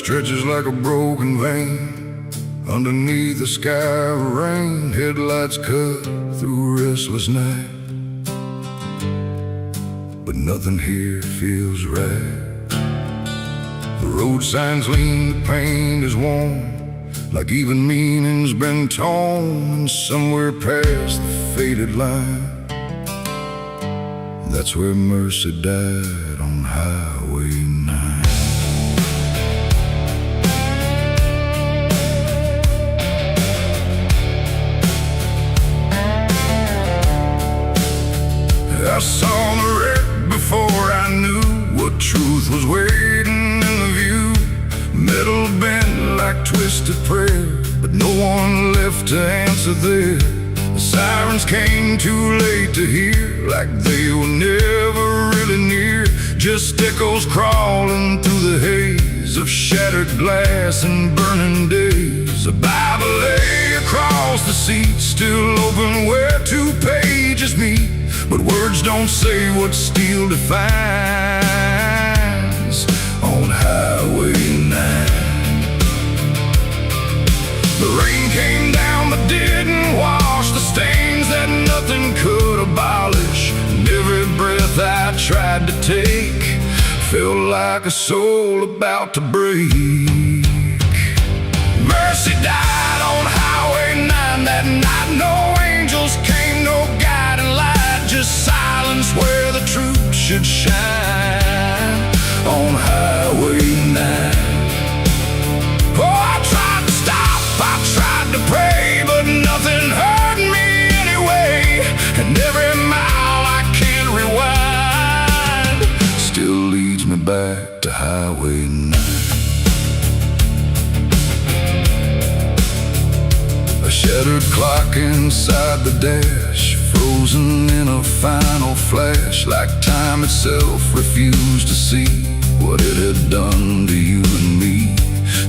stretches like a broken vein underneath the sky of rain. Headlights cut through restless night, but nothing here feels right. The road signs lean, the paint is worn, like even meaning's been torn. And somewhere past the faded line, that's where mercy died, on Highway 9. I saw the wreck before I knew what truth was waiting in the view. Metal bent like twisted prayer, but no one left to answer there. The sirens came too late to hear, like they were never really near. Just echoes crawling through the haze of shattered glass and burning days. A Bible lay across the seat, still open where 2 pages meet. But words don't say what steel defines on Highway 9. The rain came down but didn't wash the stains that nothing could abolish. And every breath I tried to take felt like a soul about to break. Mercy died on Highway 9 that night. No angels came, no guiding light, just silence where the truth should shine on Highway 9. Oh, I tried to stop, I tried to pray, but nothing hurt me anyway. And every mile I can't rewind still leads me back to Highway 9. A shattered clock inside the dash, frozen in a final flash, like time itself refused to see what it had done to you and me.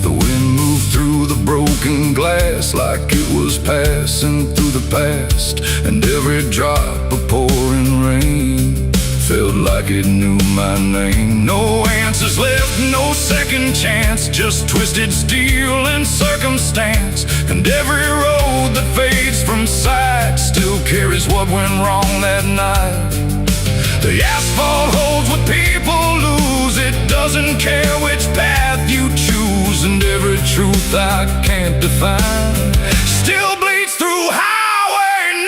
The wind moved through the broken glass like it was passing through the past, and every drop of pouring rain felt like it knew my name. No answers left, no second chance, just twisted steel and circumstance. And every road that fades from sight still carries what went wrong that night. The asphalt holds what people lose, it doesn't care which path you choose. And every truth I can't define still bleeds through Highway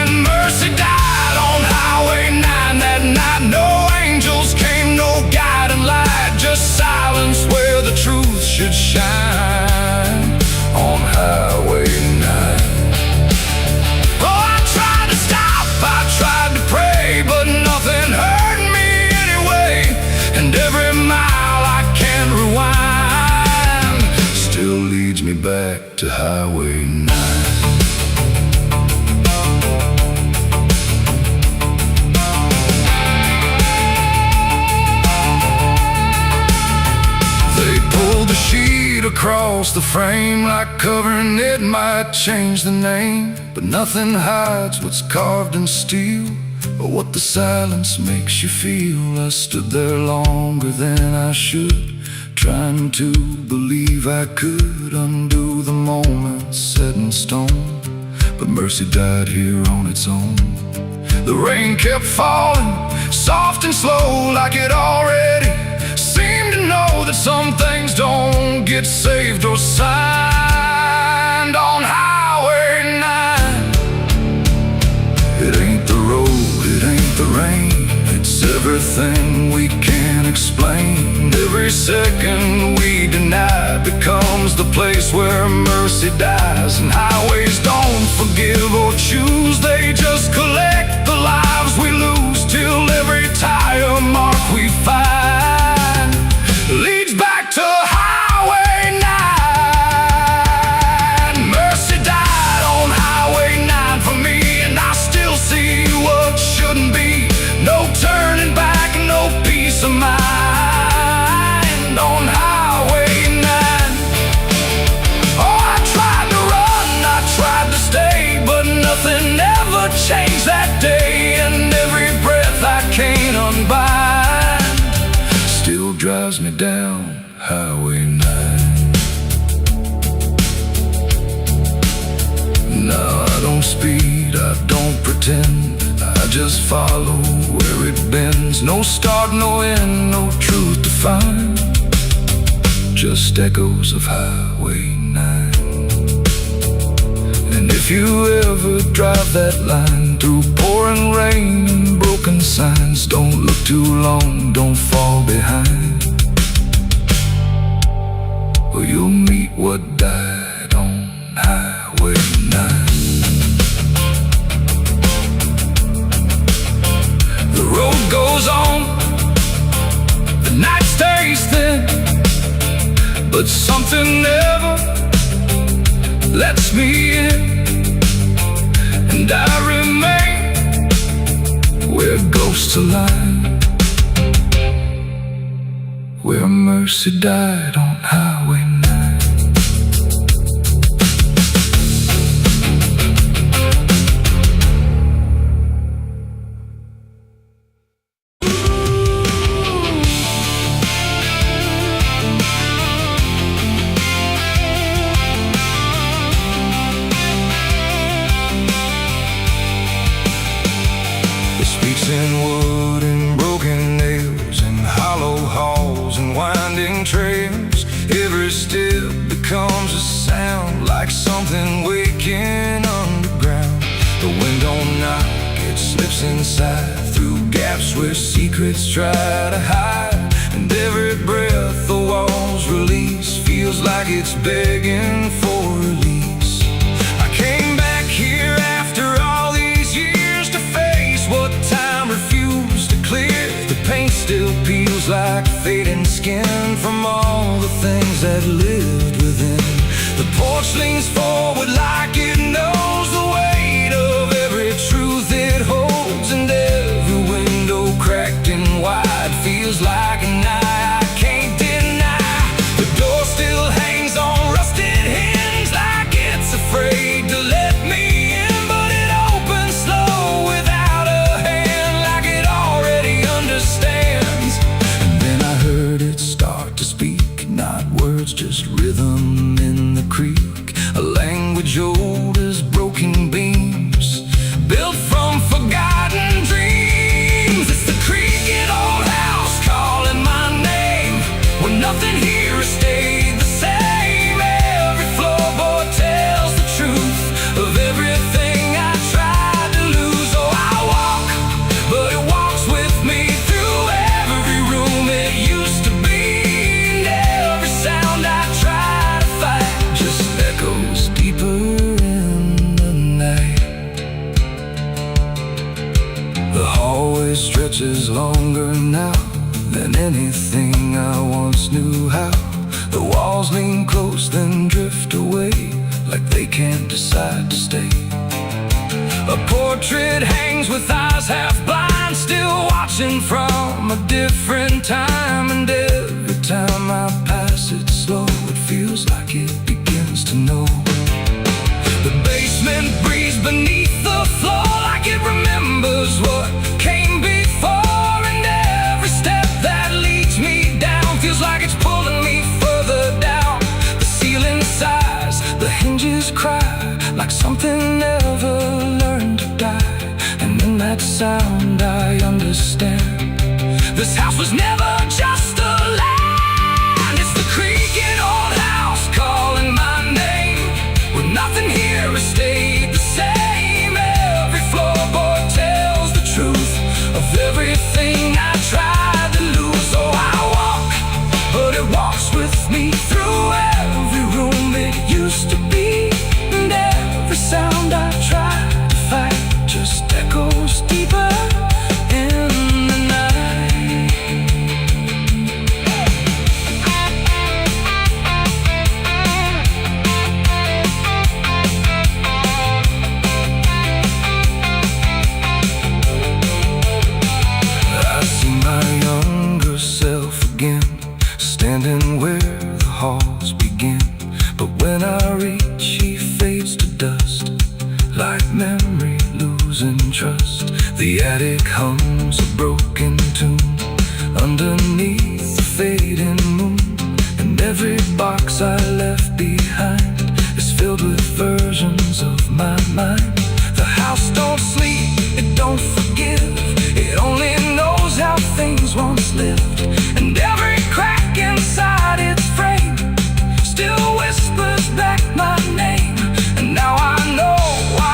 9. Mercy died on Highway 9 that night. No angels came, no guiding light, just silence where the truth should shine on Highway 9. Oh, I tried to stop, I tried to pray, but nothing hurt me anyway. And every mile I can't rewind still leads me back to Highway 9. Pulled the sheet across the frame, like covering it might change the name. But nothing hides what's carved in steel, or what the silence makes you feel. I stood there longer than I should, trying to believe I could undo the moment set in stone. But mercy died here on its own. The rain kept falling, soft and slow, like it already seemed to know that some things don't get saved or signed on Highway 9. It ain't the road, it ain't the rain, it's everything we can't explain. Every second we deny becomes the place where mercy dies. And highways don't forgive or choose, they just collect the lives we lose, till every tire mark we find leads back to Highway 9. Mercy died on Highway 9 for me, and I still see what shouldn't be. No turning back, no peace of mind on Highway 9. Oh, I tried to run, I tried to stay, but nothing ever changed that day. And every breath I can't unbind pretend, I just follow where it bends. No start, no end, no truth to find, just echoes of Highway 9. And if you ever drive that line through pouring rain and broken signs, don't look too long, don't fall behind, or you'll meet what died on Highway 9. The road goes on, the night stays thin, but something never lets me in, and I remain where ghosts align, where mercy died on Highway 9. In wood and broken nails, and hollow halls and winding trails, every step becomes a sound, like something waking underground. The wind don't knock, it slips inside, through gaps where secrets try to hide. And every breath the walls release feels like it's begging for release. I came back here after all these years to face what time refused to clear. The paint still peels like fading skin from all the things that lived within. The porch leans forward like it knows the weight of every truth it holds, and every window cracked and wide feels like an eye I can't deny. The door still hangs on rusted hinges like it's afraid to let me in, but it opens slow without a hand, like it already understands. And then I heard it start to speak, not words, just rhythm in the creek, a language old as broken beams, built from forgotten dreams. It's the creaking old house calling my name, when nothing here has stayed the same. Every floorboard tells the truth of everything I tried to lose. Oh, I walk, but it walks with me through every room it used to be, and every sound I try to fight just echoes deeper in the night. The hallway stretches longer now than anything I once knew how. The walls lean close then drift away, like they can't decide to stay. A portrait hangs with eyes half blind, still watching from a different time. And every time I pass it slow, it feels like it begins to know. The basement breathes beneath the floor, like it remembers what came before. And every step that leads me down feels like it's pulling me further down. The ceiling sighs, the hinges cry, like something never learned to die. And in that sound I understand, this house was never just a land. It's the creaking old house calling my name, when nothing here has stayed the same. Every floorboard tells the truth of everything I tried to lose. Oh, I walk, but it walks with me through every room it used to be, and every sound I tried to fight just echoes deeper in the night. I see my younger self again, standing where the halls begin. But when I reach, he fades to dust, like memory losing trust. The attic hums a broken tune underneath the fading moon, and every box I left behind is filled with versions of my mind. The house don't sleep, back my name. And now I know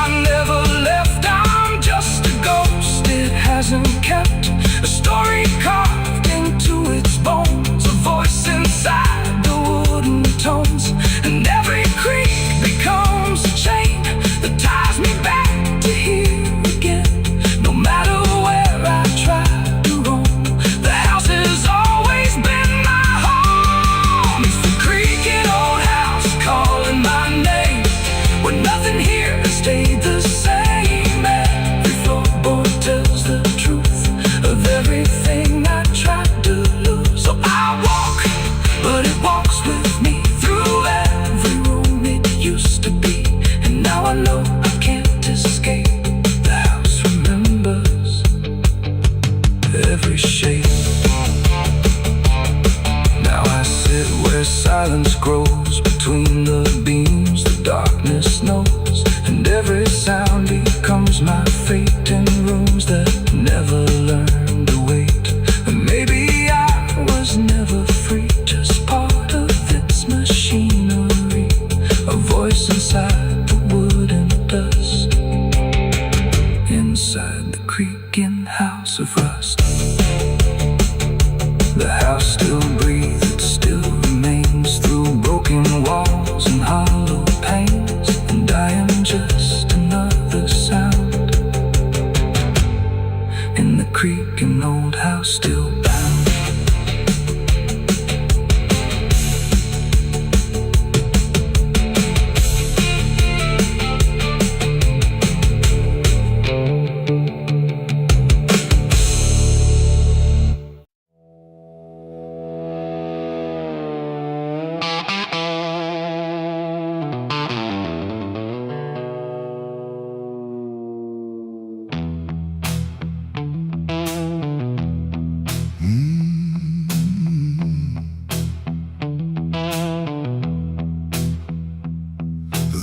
I never left. I'm just a ghost, it hasn't kept a story carved into its bones, a voice inside the wooden tones. And every creak becomes a chain that ties me back to here again. No matter where I try to roam, the house has always been my home. It's the creaking old house calling my name, when nothing here has stayed the same. Every floorboard tells the truth of everything I tried to lose. So I walk, but it walks with me through every room it used to be. And now I know I can't escape. The house remembers every shape. Now I sit where silence grows between the beams, the darkness knows, and every sound becomes my fate in rooms that never learned to wait. And maybe I was never free, just part of its machinery, a voice inside the wooden dust, inside the creaking house of rust. The house still breathes, it still remains through broken walls and hollow panes. And I am just another sound in the creaking old house still bound.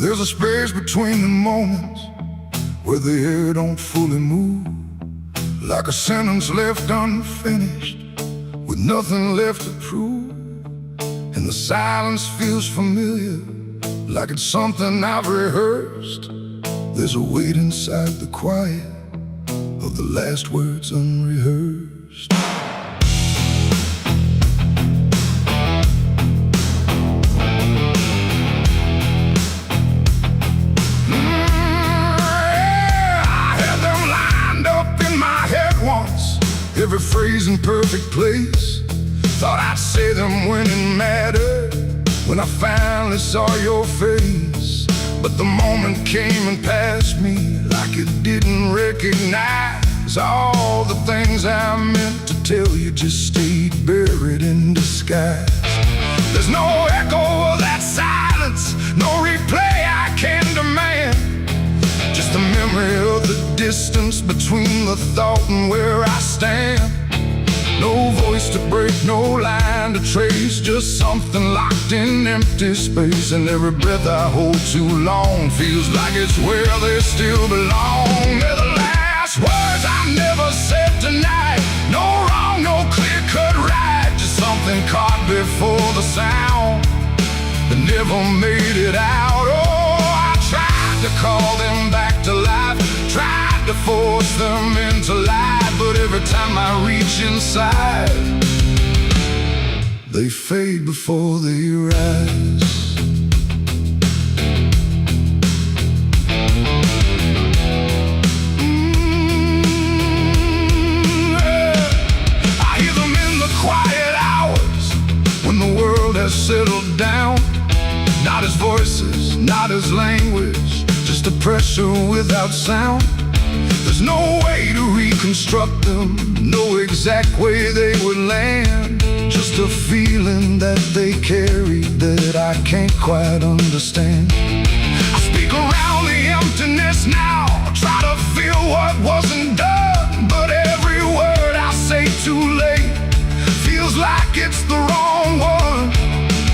There's a space between the moments where the air don't fully move, like a sentence left unfinished with nothing left to prove. And the silence feels familiar, like it's something I've rehearsed. There's a weight inside the quiet of the last words unrehearsed. Every phrase in perfect place. Thought I'd say them when it mattered, when I finally saw your face. But the moment came and passed me like it didn't recognize all the things I meant to tell you just stayed buried in disguise. There's no echo of that silence, no replay I can demand, just the memory of the distance between the thought and where I stand. No voice to break, no line to trace, just something locked in empty space. And every breath I hold too long feels like it's where they still belong. They're the last words I never said tonight. No wrong, no clear-cut right, just something caught before the sound that never made it out. Oh, I tried to call them back to life, tried to force them into life, but every time I reach inside, they fade before they rise. I hear them in the quiet hours when the world has settled down. Not as voices, not as language, just a pressure without sound. There's no way to reconstruct them, no exact way they would land, just a feeling that they carry that I can't quite understand. I speak around the emptiness now, try to feel what wasn't done, but every word I say too late feels like it's the wrong one.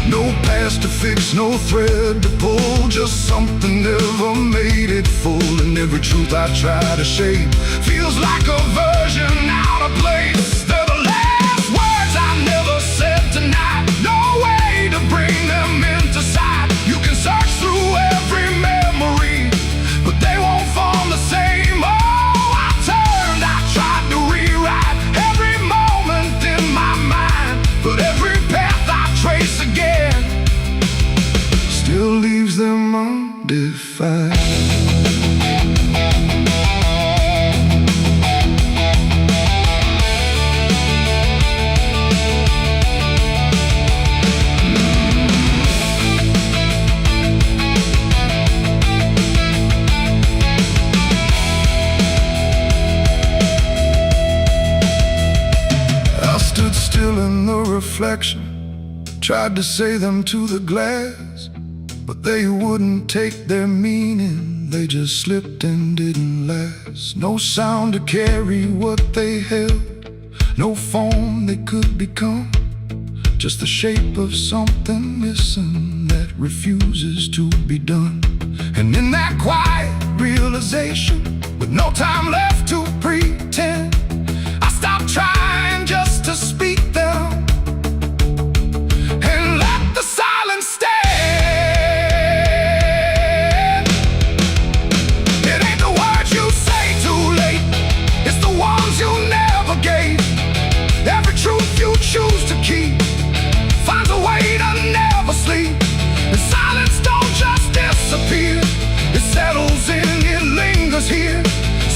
No past to fix, no thread to pull, just something never made it full. And every truth I try to shape feels like a version out of place. They're the last words I never said tonight, no way to bring them into sight. You can search leaves them undefined. Still in the reflection, tried to say them to the glass, but they wouldn't take their meaning. They just slipped and didn't last. No sound to carry what they held, no form they could become, just the shape of something missing that refuses to be done. And in that quiet realization, with no time left to pretend, I stopped trying just to speak them and let the silence stand. It ain't the words you say too late, it's the ones you never gave. Every truth you choose to keep finds a way to never sleep. And silence don't just disappear, it settles in, it lingers here.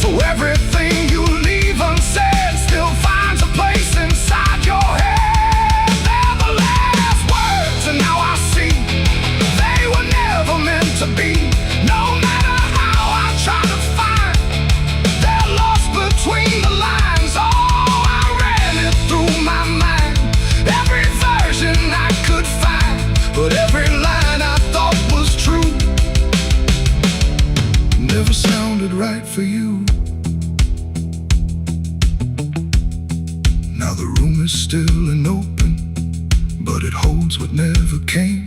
So everything you leave unsaid still finds a place inside your head. They're the last words, and now I see they were never meant to be. No matter how I try to find, they're lost between the lines. Oh, I ran it through my mind, every version I could find, but every line I thought was true never sounded right for you. Now the room is still and open, but it holds what never came.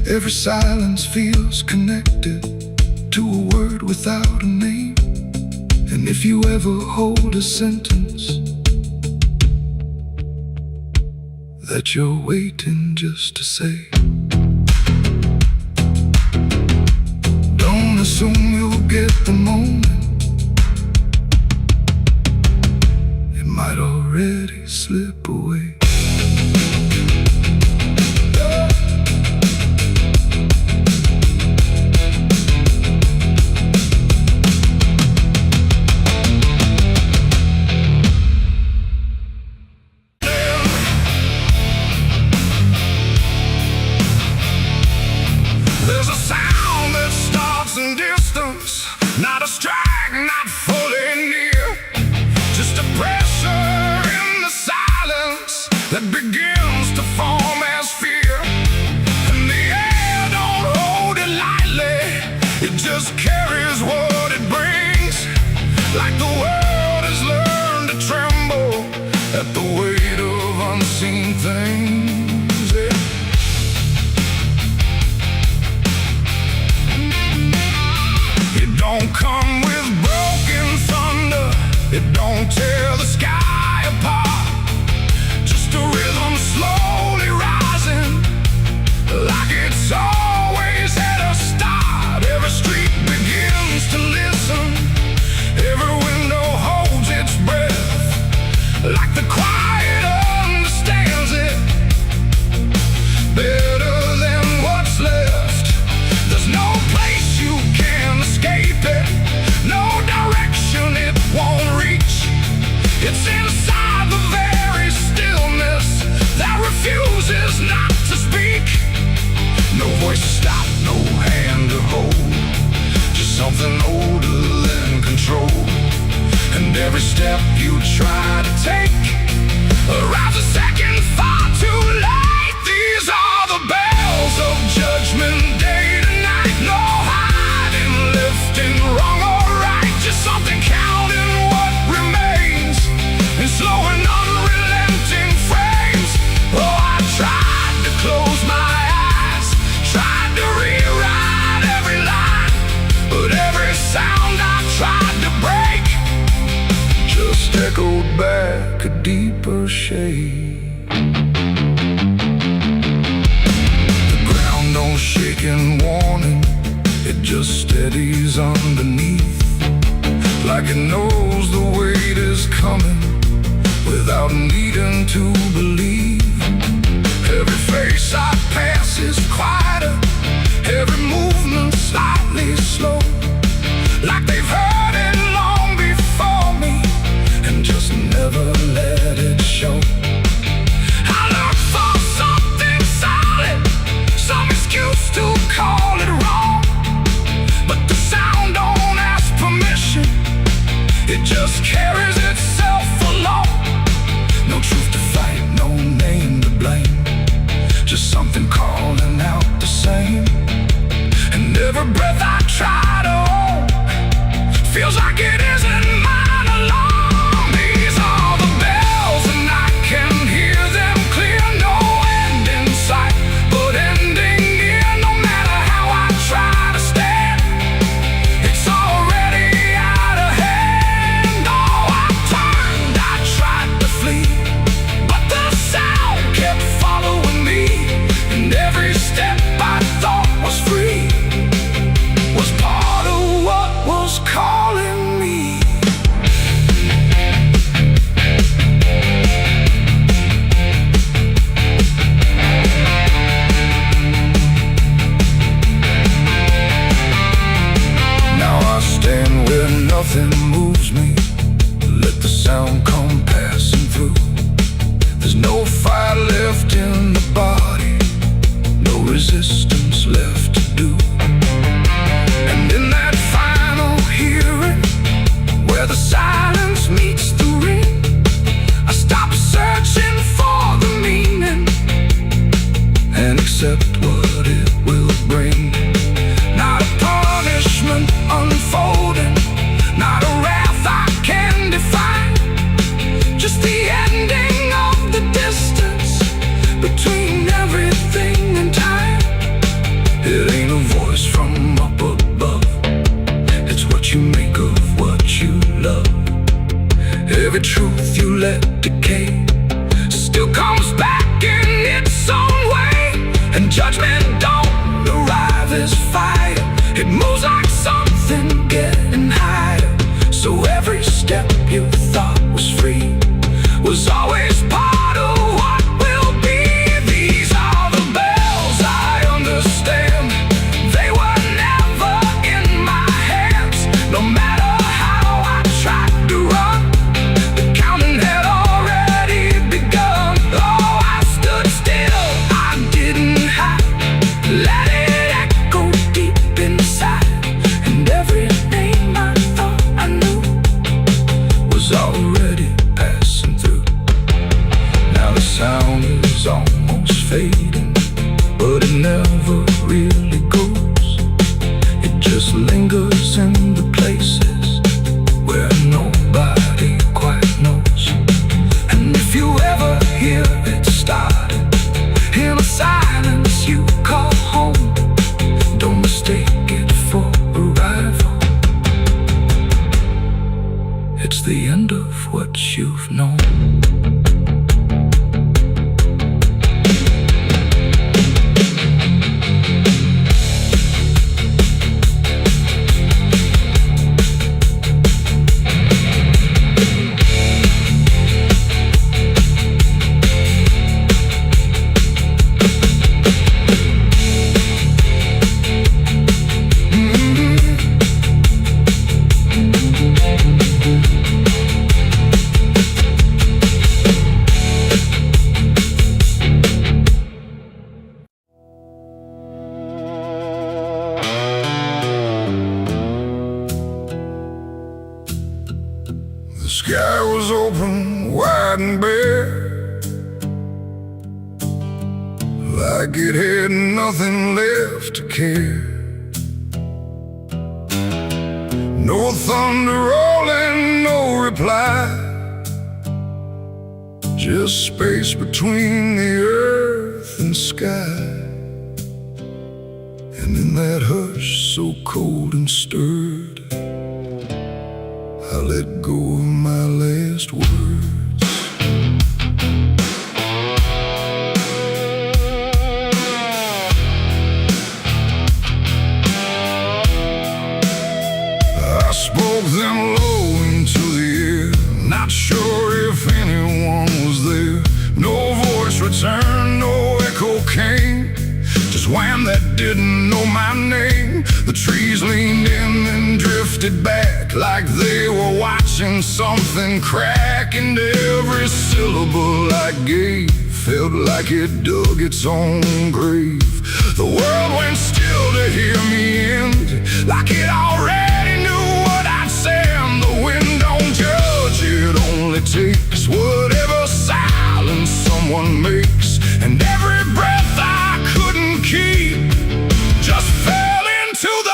Every silence feels connected to a word without a name. And if you ever hold a sentence that you're waiting just to say, don't assume you'll get the moment, it might already slip away. There's a sound that starts in distance, not a strike, not fully near, just a pressure in the silence that begins to form as fear. And the air don't hold it lightly, it just carries what it brings. Like the world has learned to tremble at the weight of unseen things. Yeah. It don't come with broken thunder, it don't tear the sky apart, just a rhythm slowly rising, like it's always had a start. Every street begins to listen, every window holds its breath, like the quiet understands it better than what's left. There's no place you can escape it, no direction it won't reach. It's inside the very stillness that refuses not to speak. No voice to stop, no hand to hold, just something older than control. And every step you try to take arrives a second far too late. These are the bells of judgment day to night. No hiding, lifting, wrong or right, just something counting what remains in slow and unrelenting frames. Oh, I tried to close my eyes, tried to rewrite every line, but every sound I tried to break just echoed back a deeper shade. The ground don't shake in warning, it just steadies underneath, like it knows the weight is coming without needing to believe. Every face I pass is quieter, every move Every breath I try to hold feels like it isn't mine alone. These are the bells and I can hear them clear. No end in sight, but ending near. No matter how I try to stand, it's already out of hand. Oh, I turned, I tried to flee, but the sound kept following me. And every step I thought was free was part of what was calling me. Now I stand where nothing moves me. Let the sound come passing through. There's no fire left in the body, no resistance left to do. And in that final hearing, where the silence meets the ring, I stop searching for the meaning and accept what it will bring. Not a punishment unfolding, not a wrath I can define, just the ending of the distance between everything and time. It ain't a voice from up above, it's what you make of what you love. Every truth you let decay still comes back in its own way. And judgment don't arrive as fire, it moves like something getting higher. So every step you thought was free was always part of what will be. These are the bells I understand, they were never in my hands. No matter how I tried to run, the counting had already begun. Oh, I stood still, I didn't hide, let it echo deep inside. And every name I thought I knew was already passing through. Now the sound is almost fading, but it never really goes. It just lingers in the places where nobody quite knows. And if you ever hear it started in a silence you call home, don't mistake it for arrival. It's the end of what you've known. The sky was open, wide and bare, like it had nothing left to care. No thunder rolling, no reply, just space between the earth and sky. And in that hush so cold and stirred, I let go of my last words. I spoke them low into the air, not sure if anyone was there. No voice returned, no echo came, just wham that didn't know my name. The trees leaned in and drifted back like they were watching something crack. And every syllable I gave felt like it dug its own grave. The world went still to hear me end, like it already knew what I'd say. And the wind don't judge, it only takes whatever silence someone makes. And every breath I couldn't keep just fell into the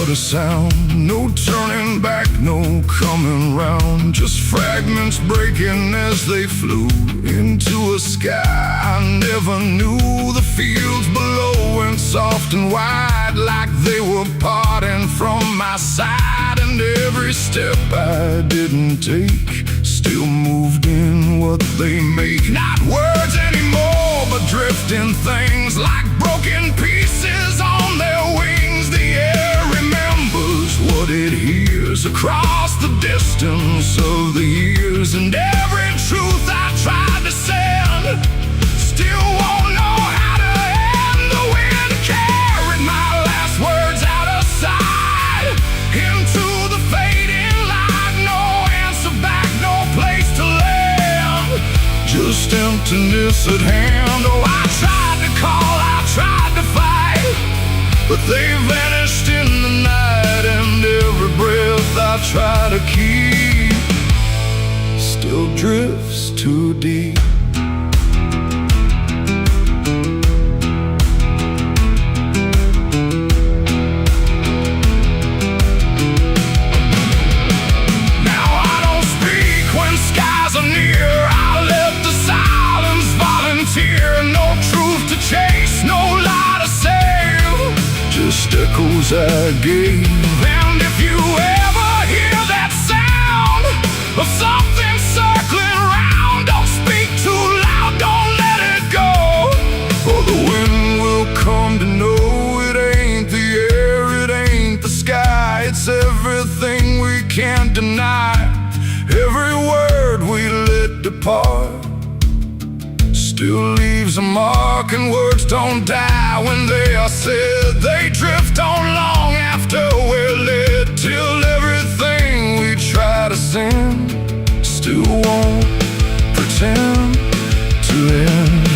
but a sound. No turning back, no coming round. Just fragments breaking as they flew into a sky I never knew. The fields below went soft and wide, like they were parting from my side. And every step I didn't take still moved in what they make. Not words anymore, but drifting things, like broken pieces on their wings. The air remembers what it hears across the distance of the years. And every truth I tried to send still won't know how to end. The wind carried my last words out of sight into the fading light. No answer back, no place to land, just emptiness at hand. Oh, I tried to call, I tried to fight, but they vanished in the night. And every breath I try to keep still drifts too deep. Now I don't speak when skies are near. I let the silence volunteer. No truth to chase, no lie to save, just echoes I gave. And if you ever hear that sound of something circling round, don't speak too loud, don't let it go, or the wind will come to know it ain't the air, it ain't the sky. It's everything we can't deny. Every word we let depart still leaves a mark, and words don't die when they are said. They drift on long after we're lit, till everything we try to send still won't pretend to end.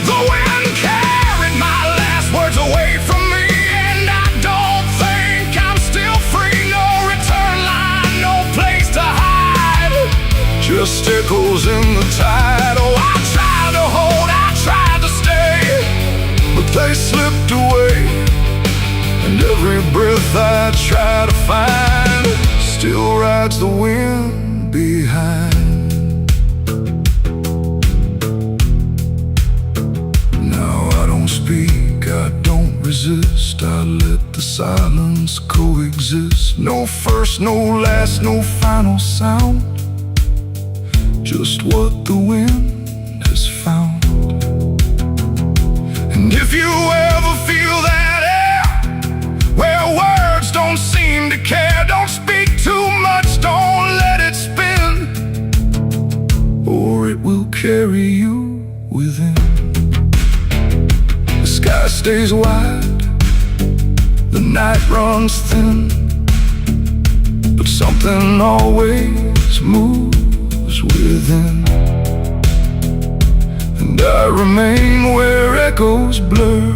The wind carried my last words away from me, and I don't think I'm still free. No return line, no place to hide, just echoes in the tide. Oh, I tried to hold, I tried to stay, but they slipped away. And every breath I try to find still rides the wind behind. Now I don't speak, I don't resist. I let the silence coexist. No first, no last, no final sound, just what the wind has found. And if you ever feel that air where words don't seem to care, don't speak too much, don't let it spin, or it will carry you within. The sky stays wide, the night runs thin, but something always moves within. And I remain where echoes blur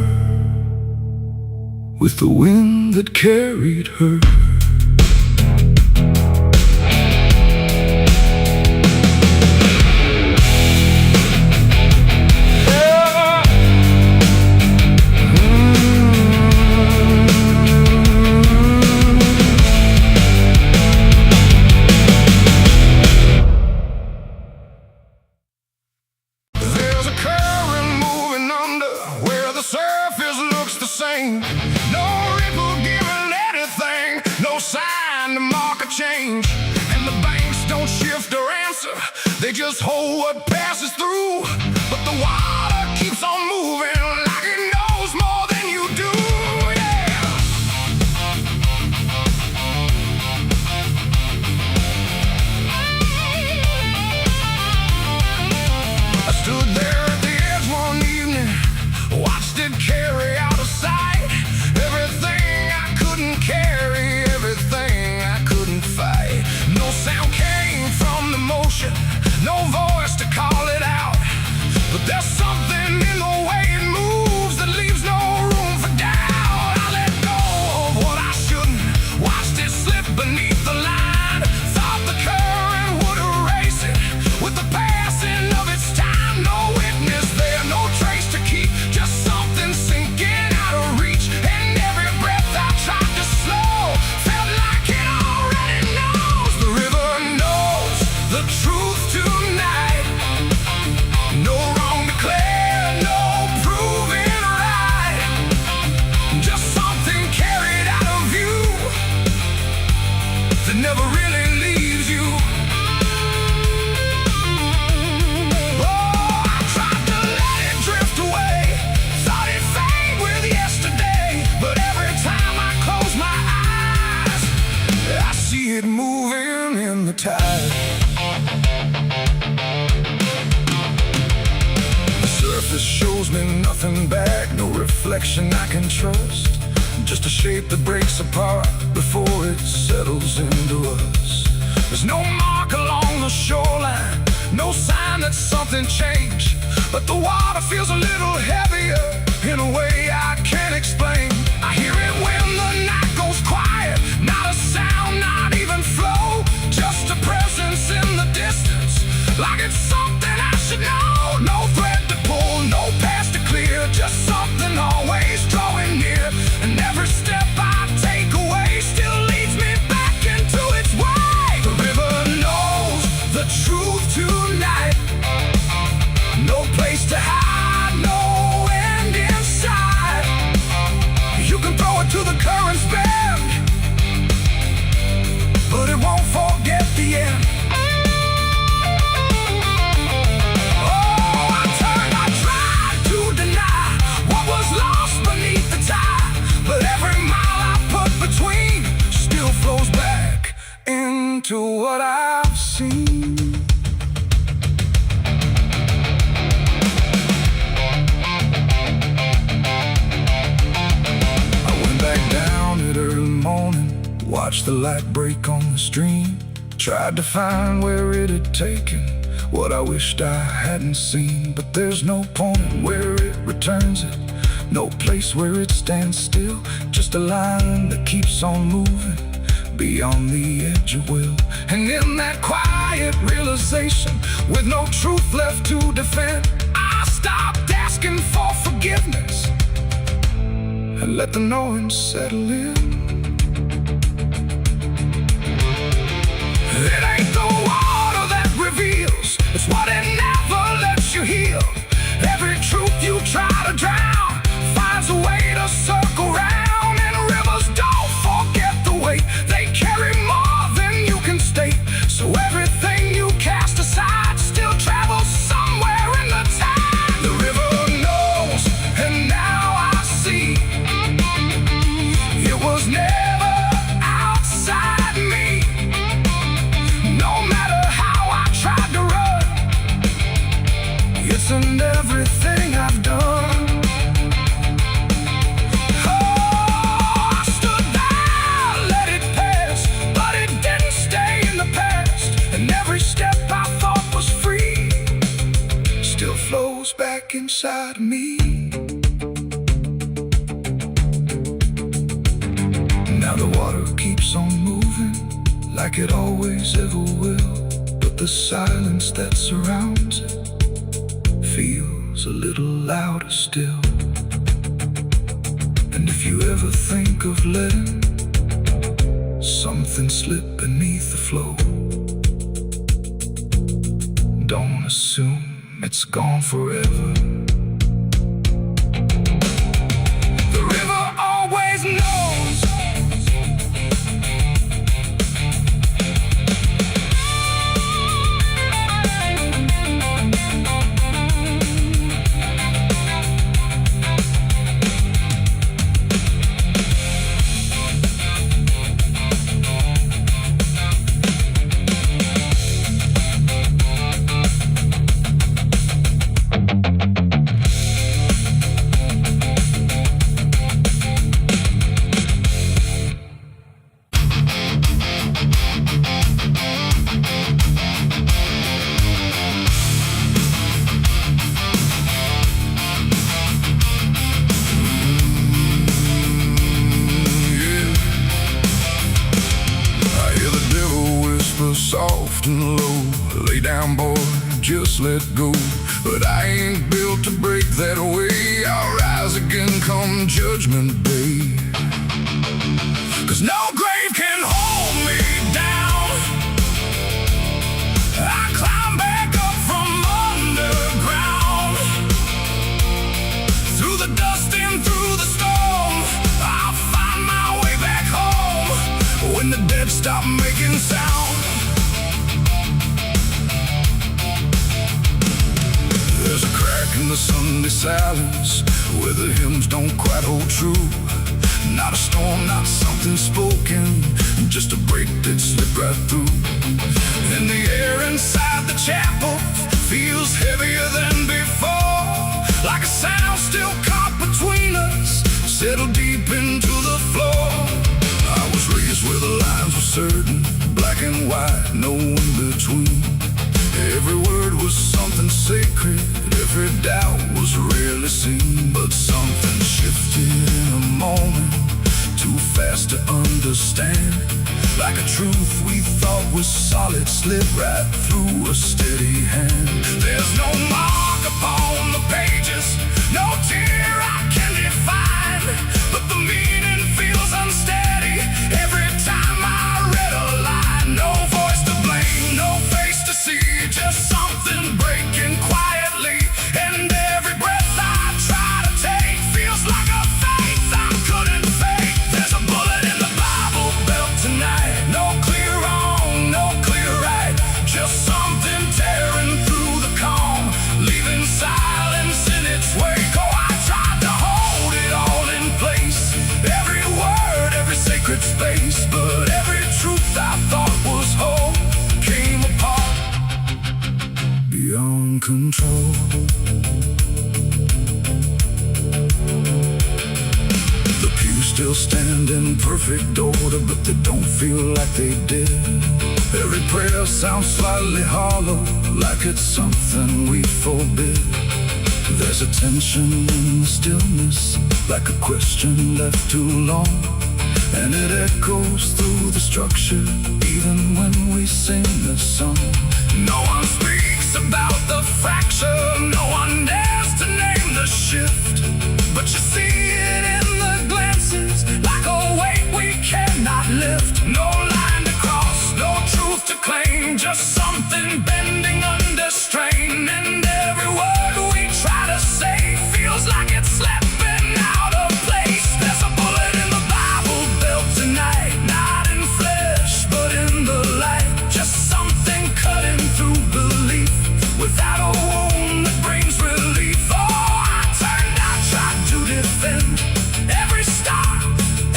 with the wind that carried her. No ripple giving anything, no sign to mark a change. And the banks don't shift or answer, they just hold what passes through. But the water keeps on moving like it knows more than you do, yeah. I stood there at the edge one evening, watched it carry out of sight. Everything I couldn't carry, everything I couldn't fight. No sound came from the motion, no voice to call it out. But there's something in the way shows me nothing back, no reflection I can trust. Just a shape that breaks apart before it settles into us. There's no mark along the shoreline, no sign that something changed, but the water feels a little heavier in a way I can't explain. I hear it when the night goes quiet, not a sound, not even flow, just a presence in the distance, like it's something I should know. No thread to pull, no past to clear, just something always drawing near. And every step I take away still leads me back into its way. The river knows the truth tonight. No place to hide, no end in sight. You can throw it to the current's bend, but it won't forget the end. To what I've seen. I went back down at early morning, watched the light break on the stream, tried to find where it had taken what I wished I hadn't seen. But there's no point where it returns it, no place where it stands still, just a line that keeps on moving beyond the edge of will. And in that quiet realization, with no truth left to defend, I stopped asking for forgiveness and let the knowing settle in. It ain't the water that reveals, it's what it never lets you heal. Every truth you try to drown finds a way to circle round. And rivers don't forget the weight, they carry more than you can state. So everything you cast aside still travels somewhere in the tide. The river knows, and now I see, it was never outside me. No matter how I tried to run, it's in everything I've done. Back inside me. Now the water keeps on moving like it always ever will, but the silence that surrounds it feels a little louder still. And if you ever think of letting something slip beneath the flow, don't assume it's gone forever. The river always knows. Soft and low, lay down boy, just let go. But I ain't built to break that way. I'll rise again come judgment day. 'Cause no grave can hold me down. I climb back up from underground, through the dust and through the storm. I'll find my way back home when the dead stop making sound. There's a crack in the Sunday silence where the hymns don't quite hold true. Not a storm, not something spoken, just a break that slipped right through. And the air inside the chapel feels heavier than before. like a sound still caught between us, settled deep into the floor. I was raised where the lines were certain, black and white, no in between. Every word was something sacred, every doubt was rarely seen. But something shifted in a moment, too fast to understand. Like a truth we thought was solid slid right through a steady hand. There's no mark upon the pages, no tear I can define, but the meaning feels unsteady every time I read a line. No voice to blame, no face to see, just something breaking quietly. And every breath I try to take feels like a faith I couldn't fake. There's a bullet in the Bible belt tonight, no clear wrong, no clear right, just something tearing through the calm, leaving silence in its wake. Oh, I tried to hold it all in place, every word, every sacred space, but every truth I thought was whole came apart beyond control. The pews still stand in perfect order, but they don't feel like they did. Every prayer sounds slightly hollow, like it's something we forbid. There's a tension in the stillness, like a question left too long, and it echoes through the structure, even when we sing the song. No one speaks about the fracture, no one dares to name the shift, but you see it in the glances, like a weight we cannot lift. No line to cross, no truth to claim, just something bending under strain. And every word we try to say feels like it's slipping out of place. There's a bullet in the Bible belt tonight, not in flesh but in the light, just something cutting through belief, without a wound that brings relief. Oh, I turned, I tried to defend every start,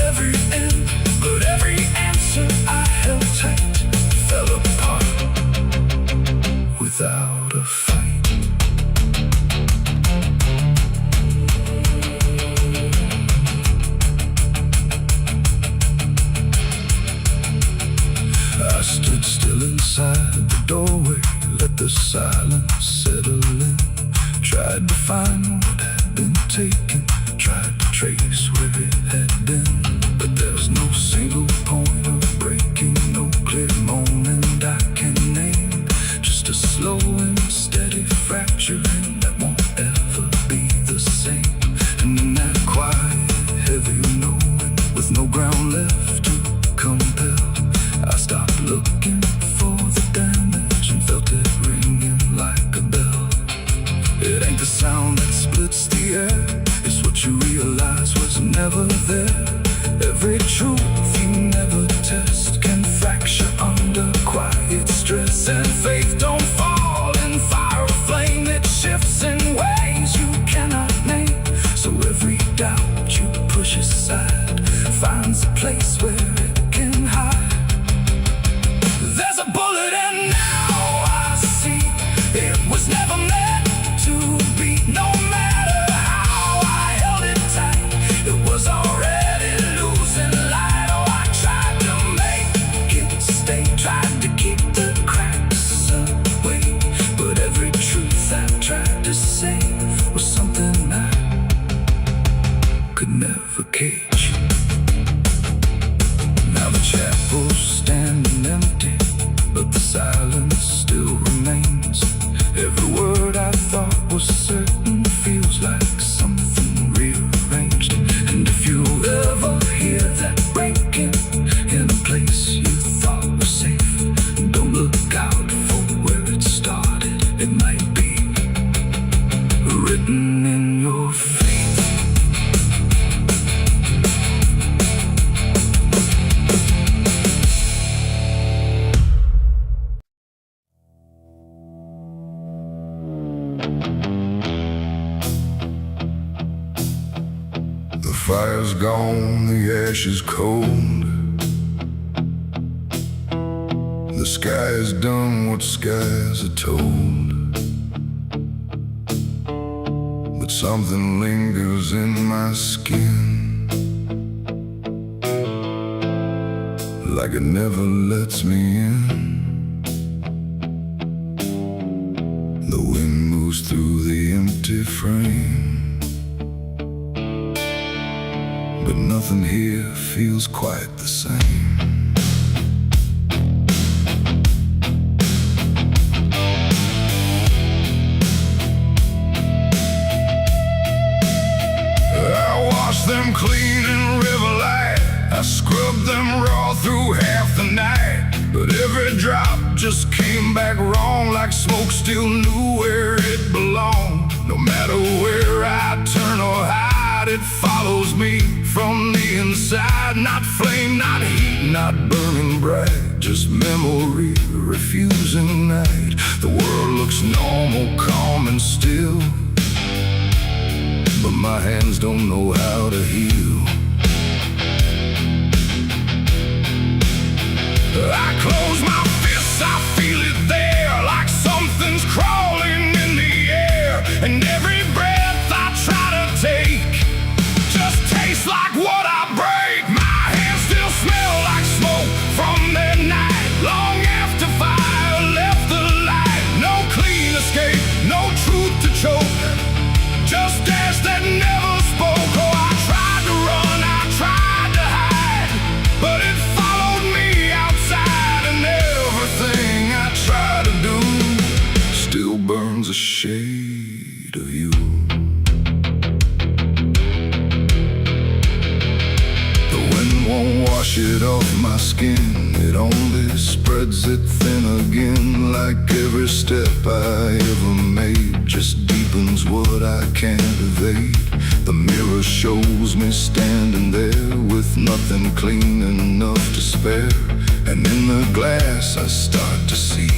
every end, but every answer I held tight fell apart without a fight. I stood still inside the doorway, let the silence settle in. Tried to find what had been taken, tried to trace where it had been, but there's no single point of breaking, no clear moment I can name. Just a slow and steady fracturing that won't ever be the same. And in that quiet, heavy knowing, with no ground left to compel, I stopped looking for the damage and felt it ringing like a bell. It ain't the sound that splits the air, it's what you realize was never there. Every truth you never test can fracture under quiet stress. And faith don't fall in fire or flame, it shifts in ways you cannot name. So every doubt you push aside finds a place where it can hide. There's a bullet and now I see it was never meant to be. No matter how I held it tight, it was already losing light. Oh, I tried to make it stay, tried to keep the cracks away, but every truth I tried to say was something I could never cage. Now the chapel's standing empty, but the silence still remains. Every word I thought was certain feels like something rearranged. And if you ever hear that breaking in a place you thought was safe, don't look out for where it started. It might be written in your faith. The fire's gone, the ash is cold. The sky has done what skies are told. But Something lingers in my skin, like it never lets me in. The wind moves through the empty frame, but nothing here feels quite the same. Them clean in river light, I scrubbed them raw through half the night, but every drop just came back wrong, like smoke still knew where it belonged. No matter where I turn or hide, it follows me from the inside. Not flame, not heat, not burning bright, just memory refusing night. The world looks normal, calm and still, but my hands don't know how to heal. I close my fists, I feel it there, like something's crawling in the air. And every breath I try to take just tastes like what I break. My hands still smell like smoke from that night, long after fire left the light. No clean escape, no truth to choke, just ash that never spoke. Oh, I tried to run, I tried to hide, but it followed me outside. And everything I try to do still burns a shade of you. The wind won't wash it off my skin, it only spreads it thin again. Like every step I ever made just deepens what I can't evade. The mirror shows me standing there with nothing clean enough to spare. And in the glass I start to see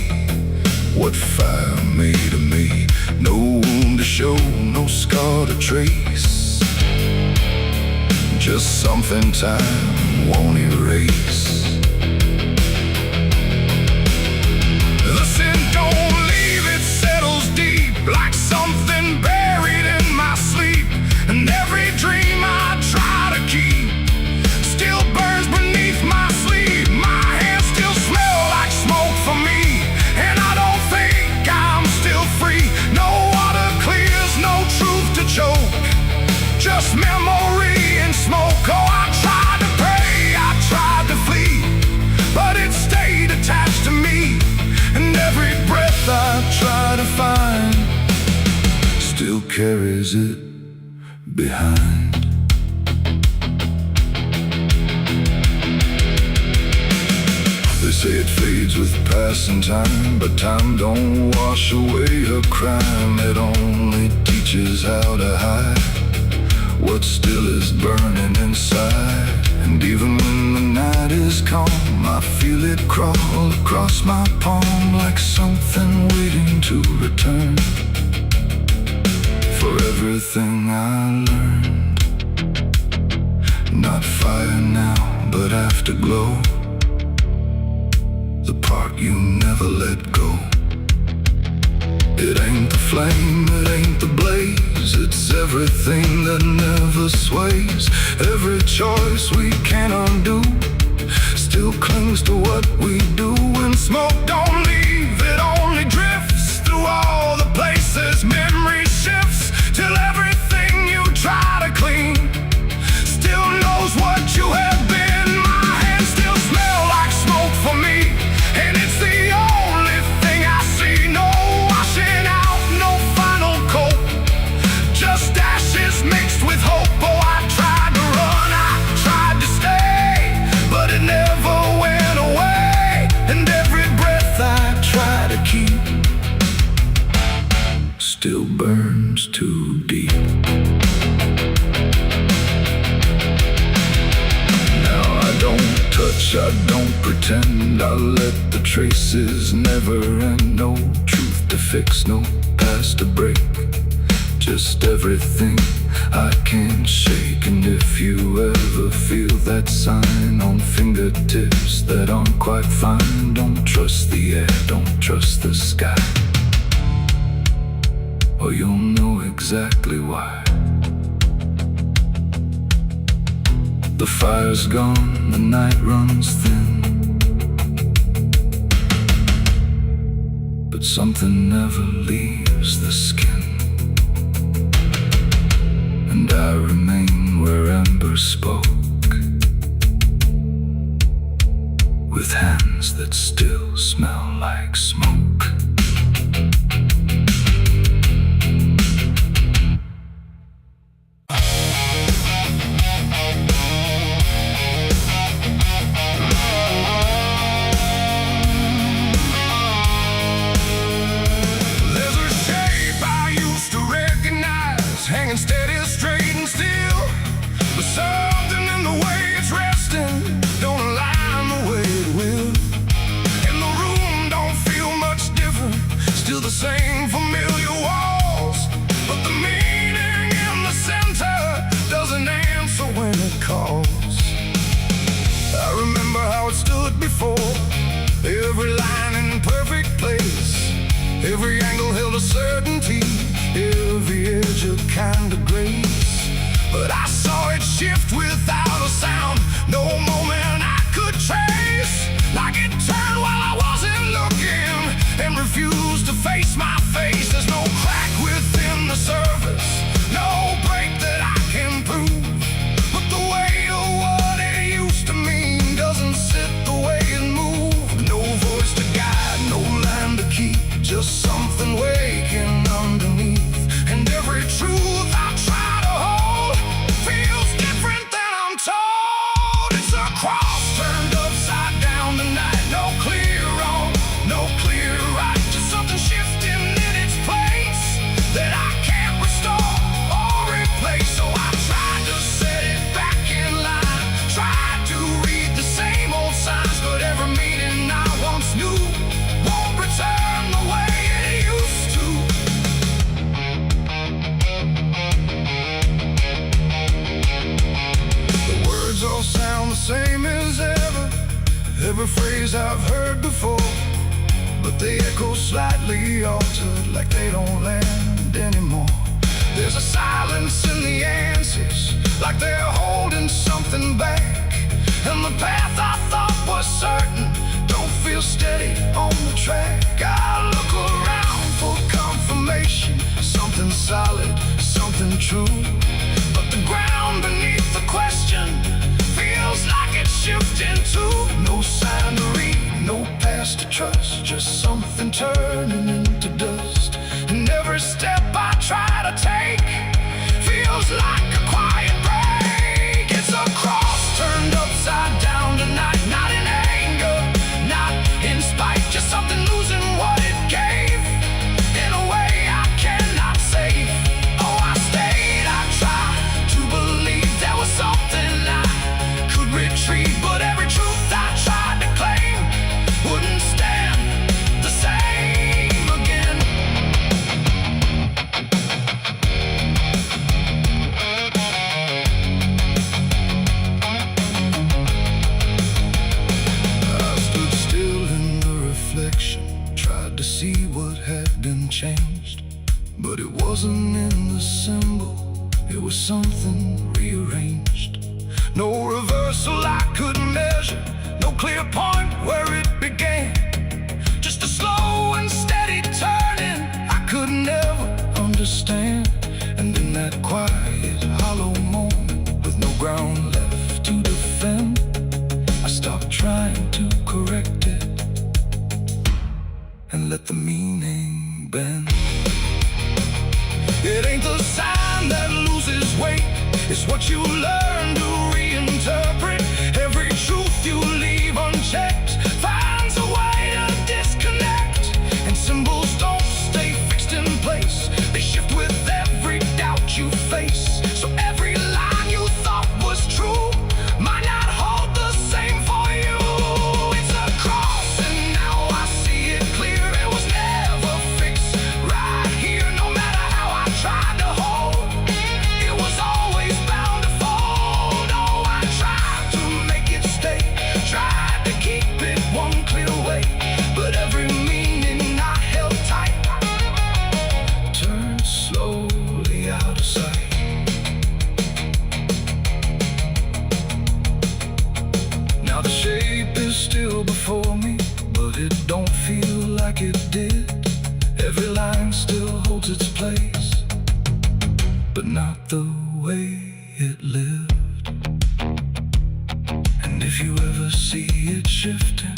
what fire made of me. No wound to show, no scar to trace, just something time won't erase. The sin don't leave, it settles deep, like something buried in my sleep. And every dream I try to keep still burns beneath my sleeve. My hands still smell like smoke for me, and I don't think I'm still free. No water clears, no truth to choke, just memory and smoke. Oh, I tried to pray, I tried to flee, but it stayed attached to me. And every breath I try to find still carries it behind. They say it fades with passing time, but time don't wash away a crime. It only teaches how to hide what still is burning inside. And even when the night is calm, I feel it crawl across my palm, like something waiting to return for everything I learned. Not fire now, but afterglow, the part you never let go. It ain't the flame, it ain't the blaze, it's everything that never sways. Every choice we can't undo still clings to what we do. And smoke don't leave, it only drifts through all the places memory shifts, till everything you try to clean still knows what you have been. My hands still smell like smoke for me, and it's the only thing I see. No washing out, no final coat, just ashes mixed with hope. Oh, I tried to run, I tried to stay, but it never went away. And every breath I try to keep still burns too deep. Now I don't touch, I don't pretend, I let the traces never end. No truth to fix, no past to break, just everything I can't shake. And if you ever feel that sign on fingertips that aren't quite fine, don't trust the air, don't trust the sky, or you'll know exactly why. The fire's gone, the night runs thin, but something never leaves the skin. And I remain where ember spoke, with hands that still smell like smoke. Hanging steady, straight and still, but something in the way it's resting don't align the way it will. And the room don't feel much different, still the same familiar walls, but the meaning in the center doesn't answer when it calls. I remember how it stood before, every line in perfect place, every angle held a certainty, every edge a kind of grace. But I saw it shift without a sound, no moment I could trace. Like it turned while I wasn't looking, and refused to face my face. There's no crack within the surface, no break that I can prove, but the weight of what it used to mean doesn't sit the way it moved. No voice to guide, no line to keep, just something waking underneath. And every truth I try to hold feels different than I'm told. It's a cross turned upside down tonight. No clear wrong, no clear right, just something shifting in its place that I can't restore or replace. So I tried to set it back in line, tried to read the same old signs, but every meaning I once knew won't return the way it used to. All sound the same as ever, every phrase I've heard before, but they echo slightly altered, like they don't land anymore. There's a silence in the answers, like they're holding something back, and the path I thought was certain don't feel steady on the track. I look around for confirmation, something solid, something true, but the ground beneath the question feels like it's shifting too. No sign to read, no past to trust, just something turning into dust. And every step I try to take feels like a quiet break. It's a cross turned upside down tonight, not in anger, not in spite, just something losing what it gave in a way I cannot save. Oh, I stayed, I tried to believe there was something retreat, but every truth I tried to claim wouldn't stand the same again. I stood still in the reflection, tried to see what had been changed, but it wasn't in the symbol, it was something rearranged. No reversal I could measure, no clear point where it began, just a slow and steady turning I could never understand. And in that quiet, hollow moment, with no ground left to defend, I stopped trying to correct it and let the meaning bend. It ain't the sign that loses weight, it's what you learn to reinterpret. Every truth you leave unchecked finds a way to disconnect, and symbols don't stay fixed in place, they shift with every doubt you face. So every line you thought was true might not hold the same for you. It's a cross and now I see it clear, it was never fixed right here. No matter how I tried to hold, it was always bound to fold. lost its place, but not the way it lived. And if you ever see it shifting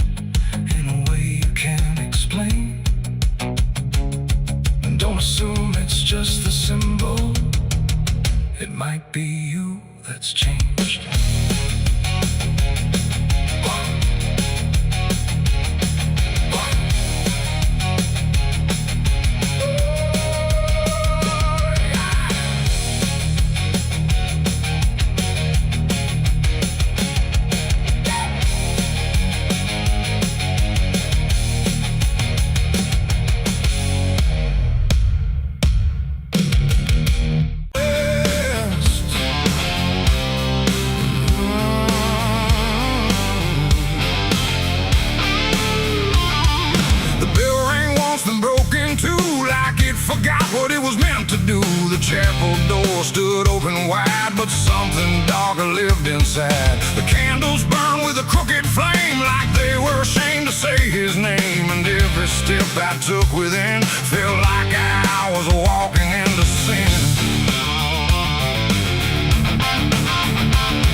in a way you can't explain, then don't assume it's just the symbol. It might be you that's changed. Forgot what it was meant to do. The chapel door stood open wide, but something darker lived inside. The candles burned with a crooked flame, like they were ashamed to say his name. And every step I took within felt like I was walking into sin.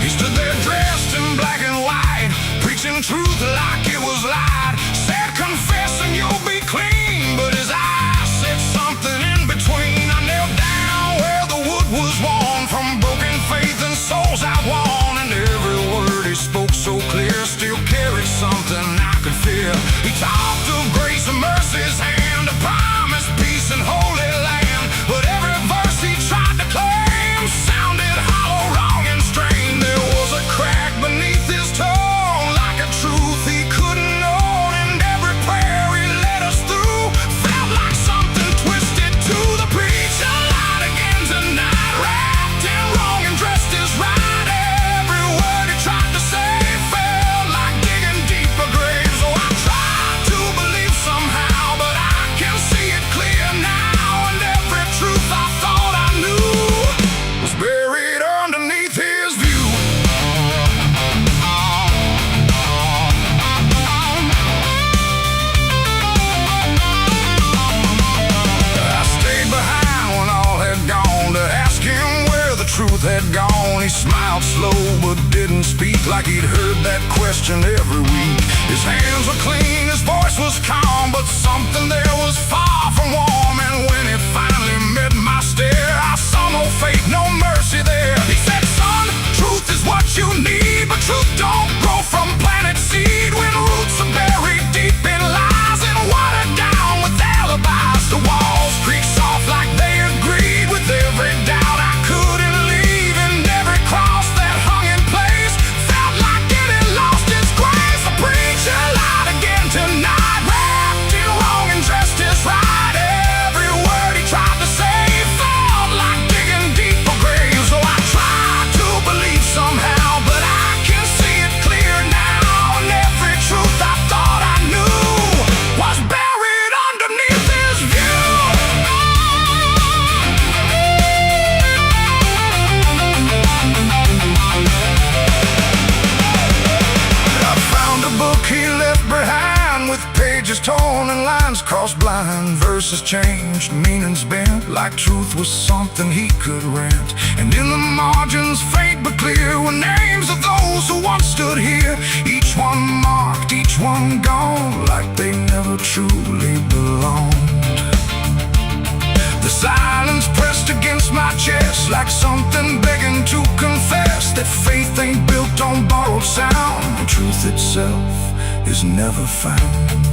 He stood there dressed in black and white, preaching truth like it was light. Said, confess and you'll be clean, but his eyes said something in between. I knelt down where the wood was worn from broken faith and souls I won. And every word he spoke so clear still carried something I could feel. He talked of grace and mercy's hand, a promise, peace and holy land. But every verse he tried to claim sounded hollow, wrong and strained. There was a crack beneath his tone, like a truth he couldn't own. And every prayer he led us through felt like something twisted to the preacher. Light again tonight, wrapped in wrong and dressed as right. Every word he tried to say felt like digging deeper graves. So I tried to believe somehow, but I can see it clear now. And every truth I thought I knew was buried underneath his view. I stayed behind when all had gone to ask him where the truth had gone. He smiled slow but didn't speak, like he'd heard that question every week. His hands were clean, his voice was calm, but something there was far from warm. And when it finally met my stare, I saw no faith, no mercy there. He said, son, truth is what you need, but truth don't grow from planted seed. When roots are buried deep in lies and watered down with alibis, the walls creak soft like they agreed with every doubt I couldn't leave. And every cross that hung in place felt like it had lost its grace. The preacher lied again tonight, wrapped in wrong and dressed as right. Every word he tried to say felt like digging deeper graves. So I tried to believe somehow, but I can see it clear now. And every truth I thought I knew was buried underneath his view. I found a book he left behind, with pages torn and lines crossed blind. Verses changed, meanings bent, like truth was something he could rent. And in the margins, faint but clear, were names of those who once stood here. Each one marked, each one gone, like they never truly belonged. The silence pressed against my chest, like something begging to confess that faith ain't built on borrowed sound, and truth itself is never found.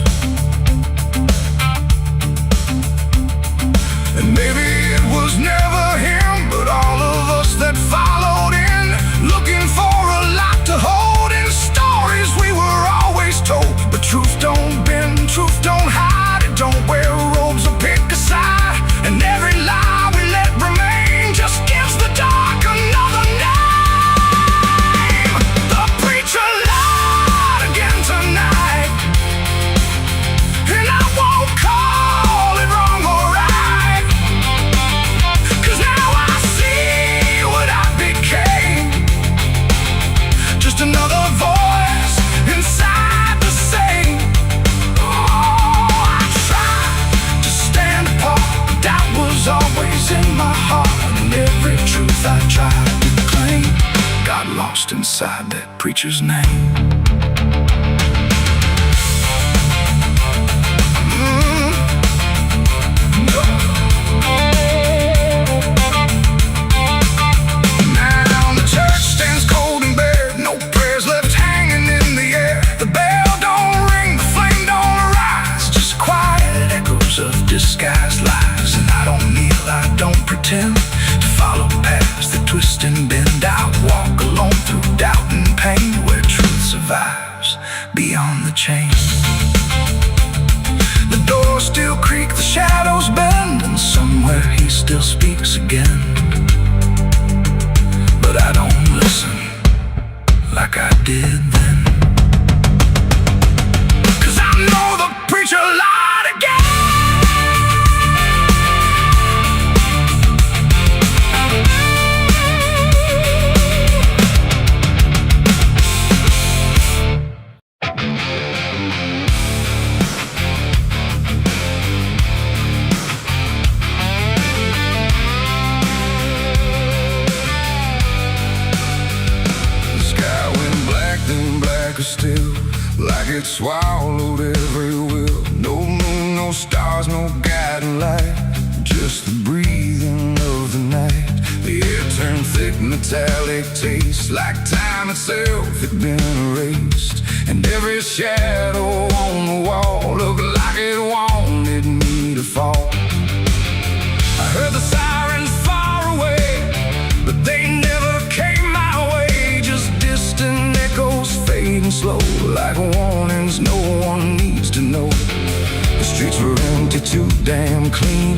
And maybe it was never him, but all of us that followed in, looking for a lot to hold in stories we were always told. But truth don't bend, truth don't hide, it don't wear robes or pick a side. And every lie we let remain just gives the dark another name. The preacher lied again tonight, and I won't call it wrong or right. got lost inside that preacher's name. Disguised lies, and I don't kneel, I don't pretend to follow paths that twist and bend. I walk alone through doubt and pain, where truth survives beyond the chain. The doors still creak, the shadows bend, and somewhere he still speaks again. But I don't listen like I did then, 'cause I know the preacher lied again. Still, like it swallowed every will. No moon, no stars, no guiding light, just the breathing of the night. The air turned thick, metallic taste, like time itself had been erased. And every shadow on the wall looked like it wanted me to fall. I heard the sirens far away, but they never came my way. Just distant echoes fading slow, like warnings no one needs to know. The streets were empty, too damn clean,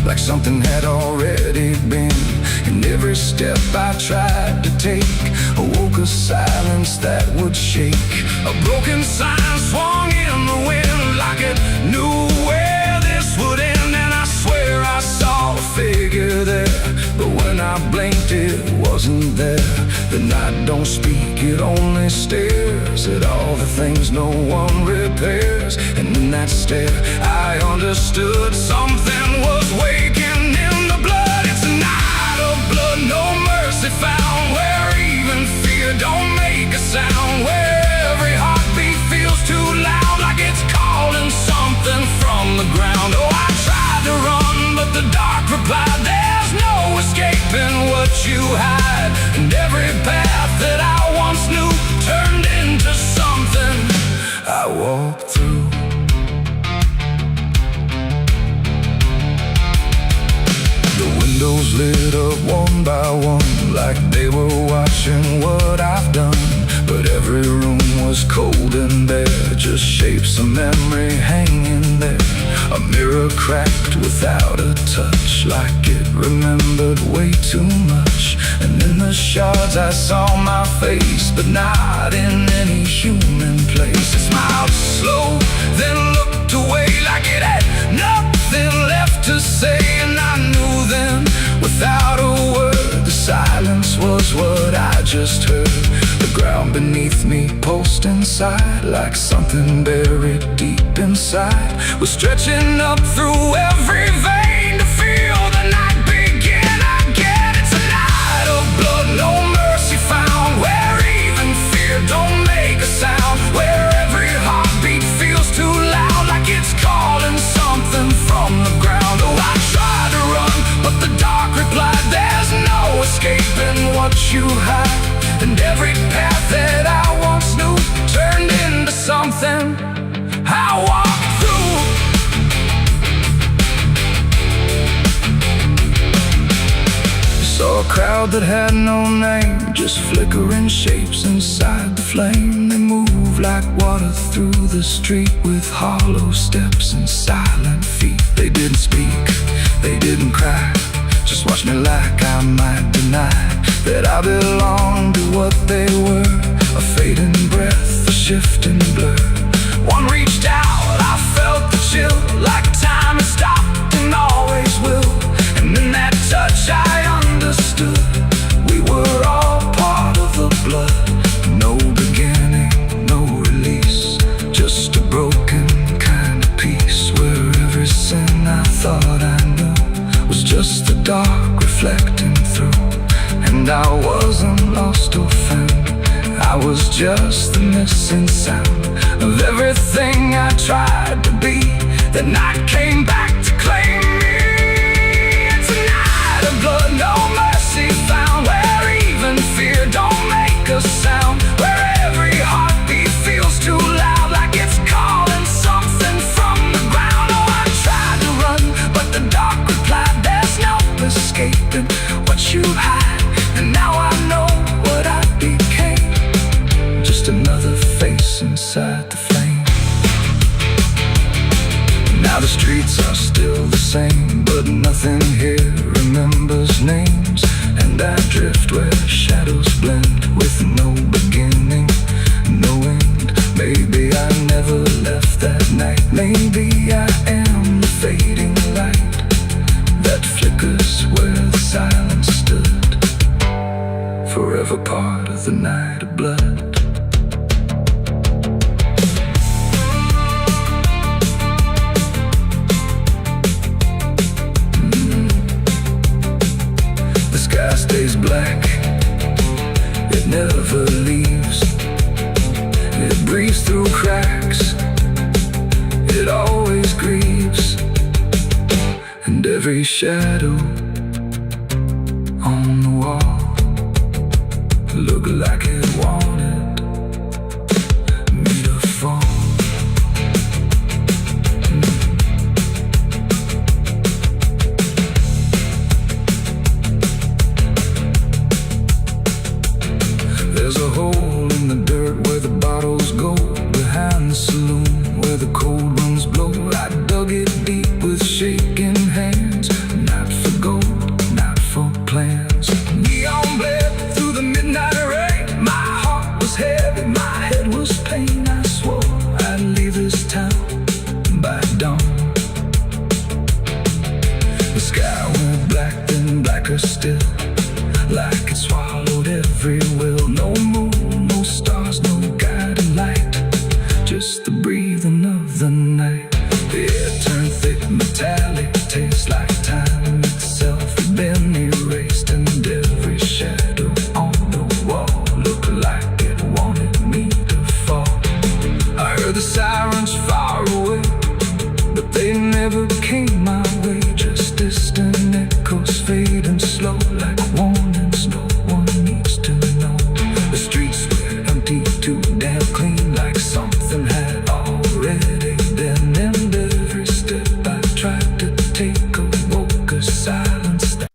like something had already been. And every step I tried to take awoke a silence that would shake. A broken sign swung in the wind, like it knew where this would end. And I swear I saw a figure there, but when I blinked it wasn't there. The night don't speak, it only stares at all the things no one repairs. And in that stare I understood something was waking in the blood. It's a night of blood, no mercy found, where even fear don't make a sound, where every heartbeat feels too loud, like it's calling something from the ground. Oh, I tried to run, but the dark replied, there's no escaping what you hide. And every path that I once knew turned into something I walked through. The windows lit up one by one, like they were watching what I've done. But every room was cold and bare, just shapes of memory hanging there. A mirror cracked without a touch, like it remembered way too much. And in the shards I saw my face, but not in any human place. It smiled slow, then looked away, like it had nothing left to say. And I knew then, without a word, the silence was what I just heard. The ground beneath me pulsed inside, like something buried deep inside was stretching up through every vein to feel the night begin again. It's a night of blood, no mercy found, where even fear don't make a sound, where every heartbeat feels too loud, like it's calling something from the ground. Oh, I tried to run, but the dark replied, there's no escaping what you hide. And every path that I once knew turned into something I walked through. Saw a crowd that had no name, just flickering shapes inside the flame. They moved like water through the street, with hollow steps and silent feet. They didn't speak, they didn't cry, just watched me like I might deny that I belonged to what they were. A fading breath, a shifting blur. One reached out, I felt the chill, like time had stopped and always will. And in that touch I understood, we were all part of the blood. No beginning, no release, just a broken kind of peace, where every sin I thought I knew was just the dark reflecting through. And I was wasn't lost or found. I was just the missing sound of everything I tried to be. The night came back to claim me. It's a night of blood, no mercy found, where even fear don't make a sound, where every heartbeat feels too loud, like it's calling something from the ground. Oh, I tried to run, but the dark replied, there's no escaping what you hide. And now I know what I became, just another face inside the flame. Now the streets are still the same, but nothing here remembers names. And I drift where shadows blend, with no beginning, no end. Maybe I never left that night. Maybe I am the fading light that flickers where the silence stood, forever part of the night of blood. The sky stays black, it never leaves. It breathes through cracks, it always grieves. And every shadow on the wall looked like it wanted me to fall. There's a hole in the dirt where the bottles go, behind the saloon where the cold winds blow. I dug it deep with shaking hands, not for gold, not for plans. Neon bled through the midnight rain. My heart was heavy, my head was pain. I swore I'd leave this town by dawn. The sky went black, then blacker still, like it swallowed every will. No moon, no stars, no guiding light, just the breathing of the night. The air turned thick, metallic, tastes like time itself had been erased. And every shadow on the wall looked like it wanted me to fall. I heard the sirens far away, but they never came my way. Just distant echoes fading slow, like warnings no one needs to know. The streets were empty, too damn clean, like something had already been. And every step I tried to take awoke a silence that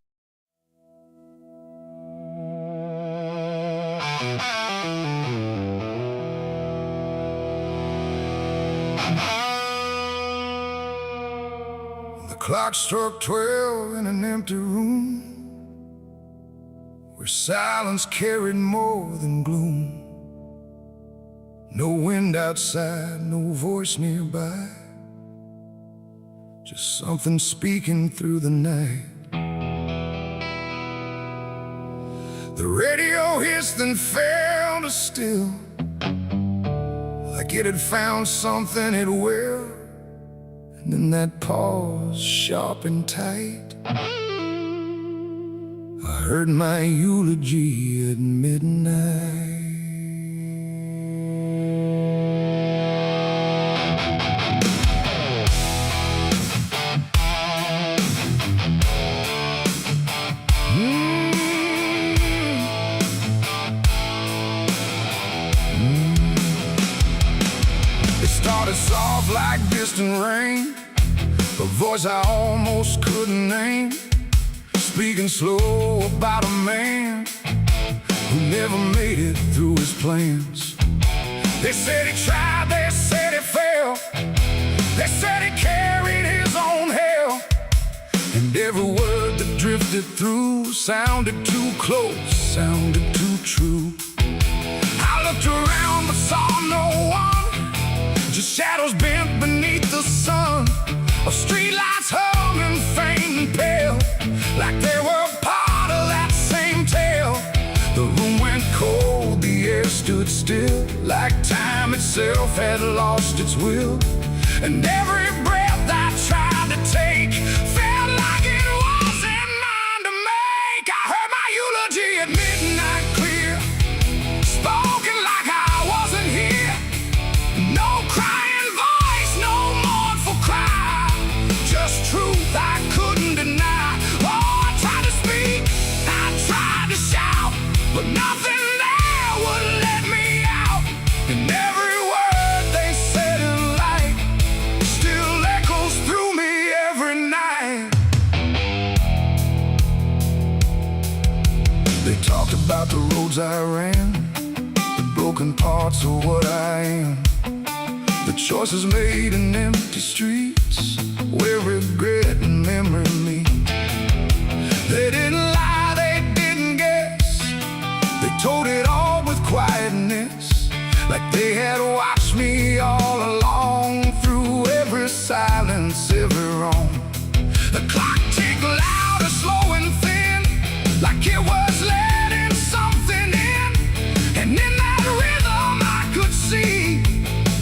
The clock struck 12 in an empty room, where silence carried more than gloom. No wind outside, no voice nearby, just something speaking through the night. The radio hissed and fell to still, like it had found something it will. And in that pause, sharp and tight, I heard my eulogy at midnight. It started soft like distant rain, a voice I almost couldn't name, speaking slow about a man who never made it through his plans. They said he tried, they said he failed, they said he carried his own hell. And every word that drifted through sounded too close, sounded too true. I looked around but saw no one, just shadows bent beneath the sun, of streetlights hung and faint and pale, like they were part of that same tale. The room went cold, the air stood still, like time itself had lost its will. And every breath I tried to take felt like it wasn't mine to make. I heard my eulogy at midnight. about the roads I ran, the broken parts of what I am, the choices made in empty streets where regret and memory meet. They didn't lie, they didn't guess, they told it all with quietness, like they had watched me all along, through every silence, every wrong. The clock ticked louder, slow and thin, like it was letting something in. And in that rhythm I could see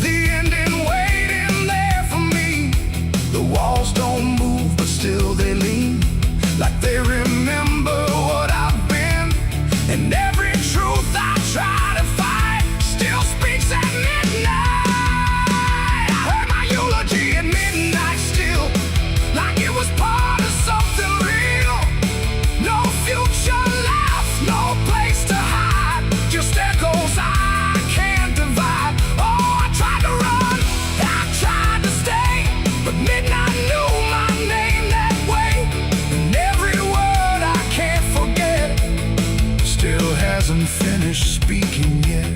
the ending waiting there for me. The walls don't move, but still they lean, like they remember what I've been. And every truth I try to fight still speaks at midnight. I heard my eulogy at midnight still, like it was part of something real. No future left, no place to hide, just echoes I can't divide. Oh, I tried to run, I tried to stay, but midnight knew my name that way. And every word I can't forget still hasn't finished speaking yet.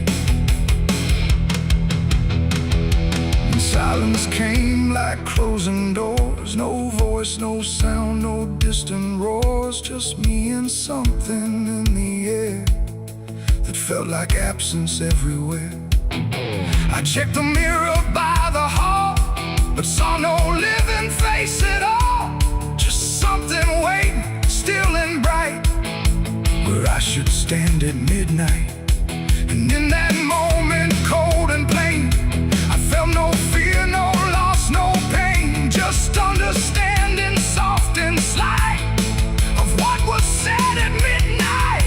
And silence came like closing doors, no voice, no sound, no distant roars, just me and something in the air that felt like absence everywhere. I checked the mirror by the hall, but saw no living face at all, just something waiting, still and bright, where I should stand at midnight. And in that moment, cold and plain, I felt no fear, no loss, no pain, just understanding, soft and slight, of what was said at midnight.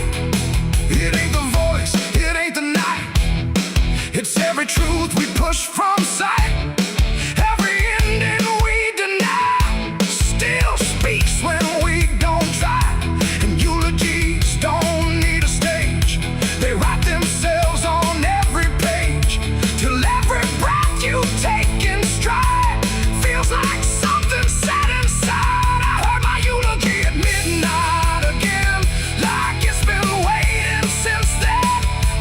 It ain't the voice, it ain't the night, it's every truth we push from sight. Every ending we deny still speaks when we don't try. And eulogies don't need a stage, they write themselves on every page, till every breath you take in stride feels like something set inside. I heard my eulogy at midnight again, like it's been waiting since then.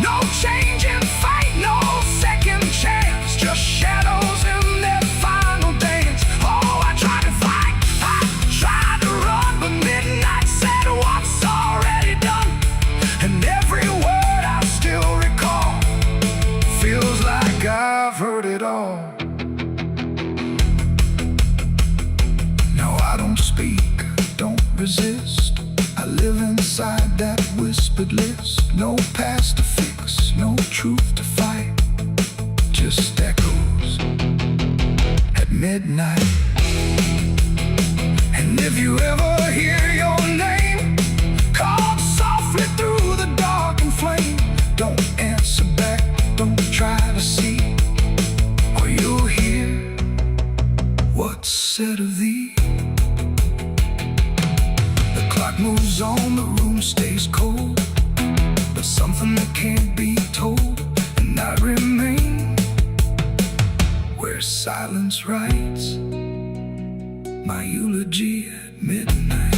No change in fate, no second chance, just shadows in their final dance. Oh, I tried to fight, I tried to run, but midnight said what's already done. And every word I still recall feels like I've heard it all. No, I don't speak, don't resist, I live inside that whispered list. No past to fix, no truth to fight, just echoes at midnight. And if you ever hear your name called softly through the dark and flame, don't answer back, don't try to see, or you'll hear what's said of thee. The clock moves on, the room stays cold, but something that can't be told, and I remain where silence writes my eulogy at midnight.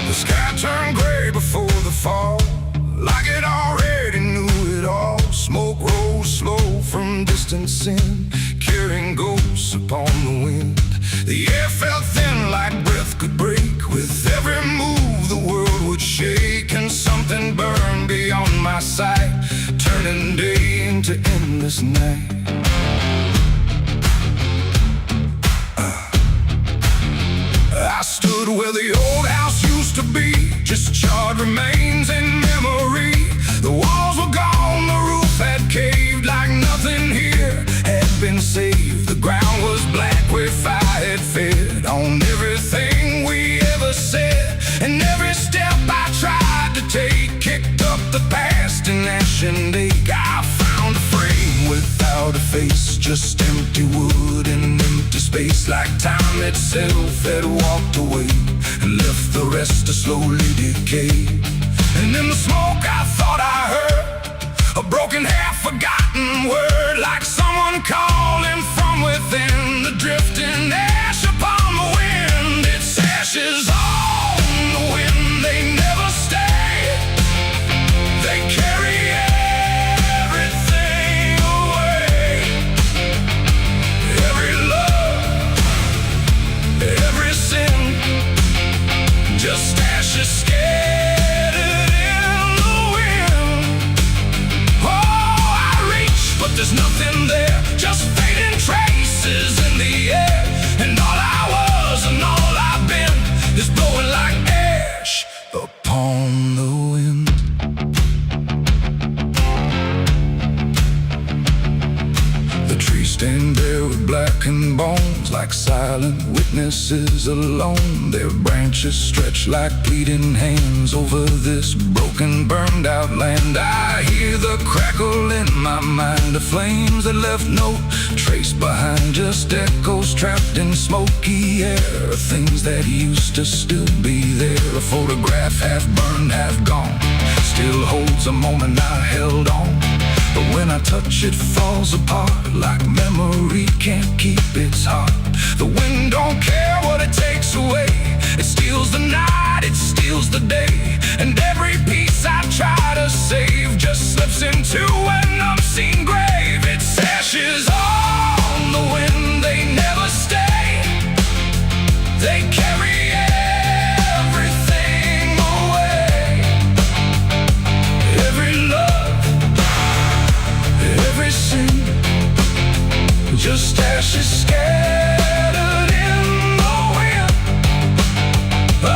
The sky turned gray before the fall, like it already knew it all. Smoke rose slow from distance in, carrying ghosts upon the wind. The air felt thin like breath could break. With every move the world would shake, and something burned beyond my sight, turning day into endless night. I stood where the old house used to be, just charred remains in memory. The walls were gone, the roof had caved, like nothing here had been saved. The ground was black where fire had fed on everything we ever said. And every step I tried to take kicked up the past in ash and ache. I just empty wood and empty space, like time itself had walked away and left the rest to slowly decay. And in the smoke I thought I heard a broken, half-forgotten word, like someone calling from within, the drifting ash upon the wind. It's ashes on the wind, they never stay. They carry everything away. Every love, every sin, just ashes scattered in the wind. Oh, I reach, but there's nothing there, just fading traces in the air. And all I was and all I've been is blowing like ash upon the wind. The trees stand there with blackened bones, like silent witnesses alone. Their branches stretch like pleading hands over this broken, burned out land. I hear the crackle in my mind of flames that left no trace behind, just echoes trapped in smoky air, things that used to still be there. A photograph half burned, half gone, still holds a moment I held on. But when I touch it, falls apart, like memory can't keep its heart. The wind don't care what it takes away, it steals the night, it steals the day. And every piece I try to save just slips into an unseen grave. It's ashes on the wind, they never stay. They carry everything away. Every love, every sin, just ashes scattered in the wind. Oh,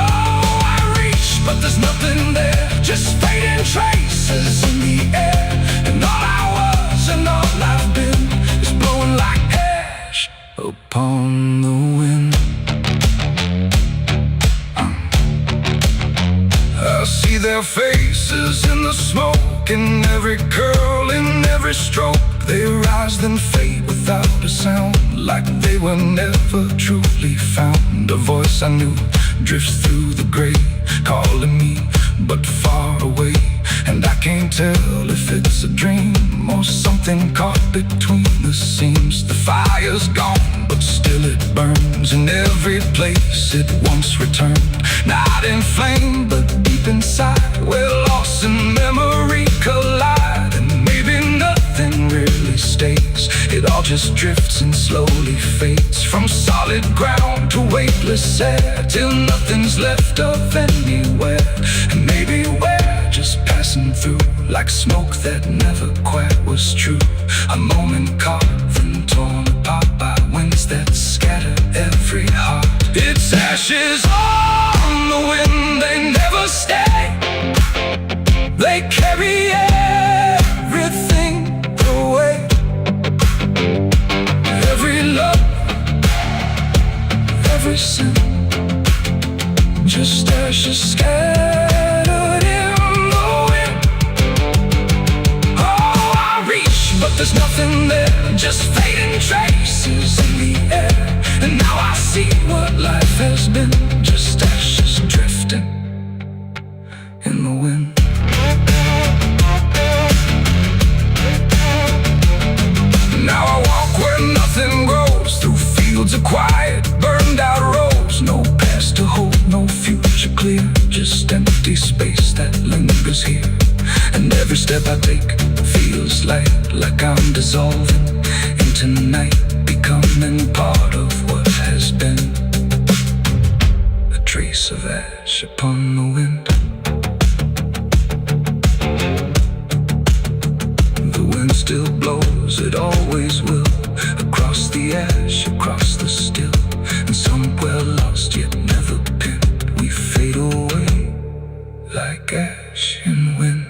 I reach, but there's nothing there, just fading traces in the air. And all I was and all I've been is blowing like ash upon the wind. I see their faces in the smoke, in every curl, in every stroke. They rise then fade without a sound, like they were never truly found. A voice I knew drifts through the gray, calling me but far away. And I can't tell if it's a dream or something caught between the seams. The fire's gone, but still it burns in every place it once returned. Not in flame, but deep inside, where loss and memory collide. And maybe nothing really stays, it all just drifts and slowly fades, from solid ground to weightless air, till nothing's left of anywhere. And maybe we're just passing through, like smoke that never quite was true. A moment carved and torn apart by winds that scatter every heart. It's ashes on the wind, they never stay. They carry everything away. Every love, every sin, just ashes scattered in the wind. Oh, I reach, but there's nothing there, just fading traces in the air. And now I see what life has been, just ashes drifting in the wind. Now I walk where nothing grows, through fields of quiet, burned out roads. No past to hold, no future clear, just empty space that lingers here. And every step I take feels like I'm dissolving into night, becoming part of what has been. A trace of ash upon the wind. The wind still blows, it always will, across the ash, across the still. And somewhere lost yet never pinned, we fade away like ash in wind.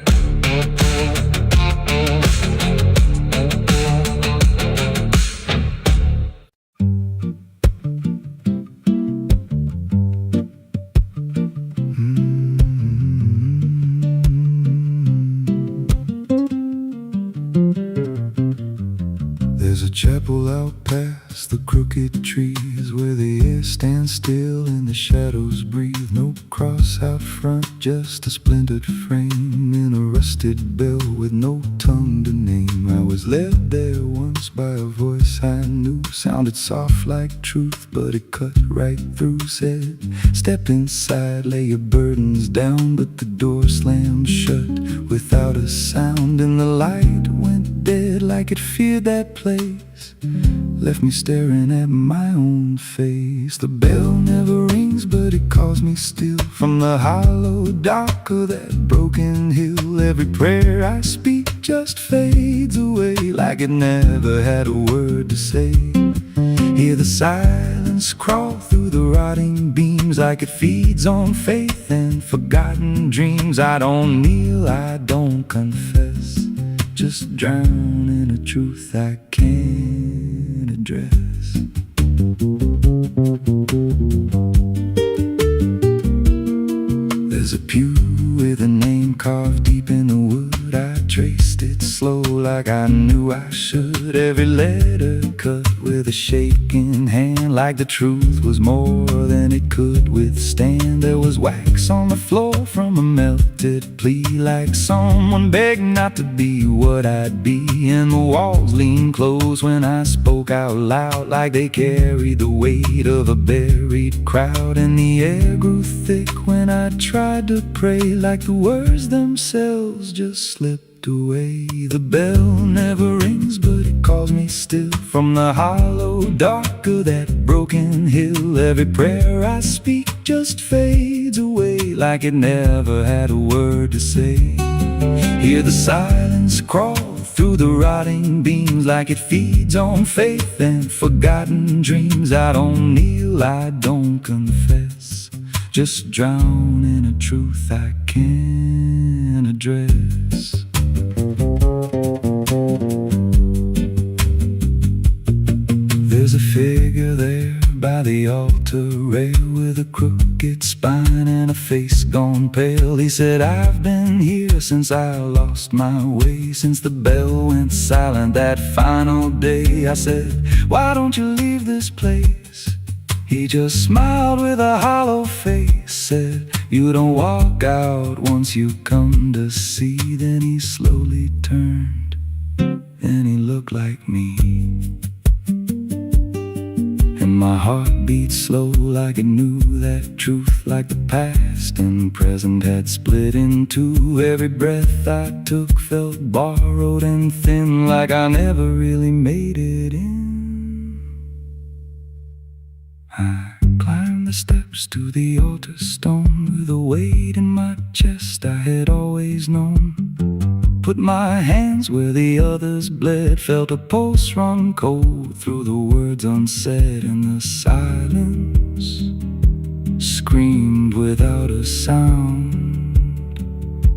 There's a chapel out past the crooked trees, where the air stands still and the shadows breathe. No cross out front, just a splintered frame in a rusted bell with no tongue to name. I was led there once by a voice I knew, sounded soft like truth, but it cut right through. Said, step inside, lay your burdens down, but the door slammed shut without a sound, and the light went dead like it feared that place, left me staring at my own face. The bell never rings, but it calls me still from the hollow dark of that broken hill. Every prayer I speak just fades away like it never had a word to say. Hear the silence crawl through the rotting beams like it feeds on faith and forgotten dreams. I don't kneel, I don't confess, just drown in a truth I can't address. There's a pew with a name carved deep in the wood. I traced it slow like I knew I should. Every letter cut with a shaking hand, like the truth was more than it could withstand. There was wax on the floor from a melted plea, like someone begged not to be what I'd be. And the walls leaned close when I spoke out loud, like they carried the weight of a buried crowd. And the air grew thick when I tried to pray, like the words themselves just slipped away. The bell never rings, but it calls me still from the hollow dark of that broken hill. Every prayer I speak just fades away like it never had a word to say. Hear the silence crawl through the rotting beams like it feeds on faith and forgotten dreams. I don't kneel, I don't confess, just drown in a truth I can't address. There's a figure there by the altar rail with a crooked spine and a face gone pale. He said, I've been here since I lost my way, since the bell went silent that final day. I said, why don't you leave this place? He just smiled with a hollow face, said, you don't walk out once you come to see. Then he slowly turned and he looked like me, and my heart beat slow like it knew that truth, like the past and present had split in two. Every breath I took felt borrowed and thin, like I never really made it in. I climbed the steps to the altar stone with a weight in my chest I had always known. Put my hands where the others bled, felt a pulse run cold through the words unsaid, and the silence screamed without a sound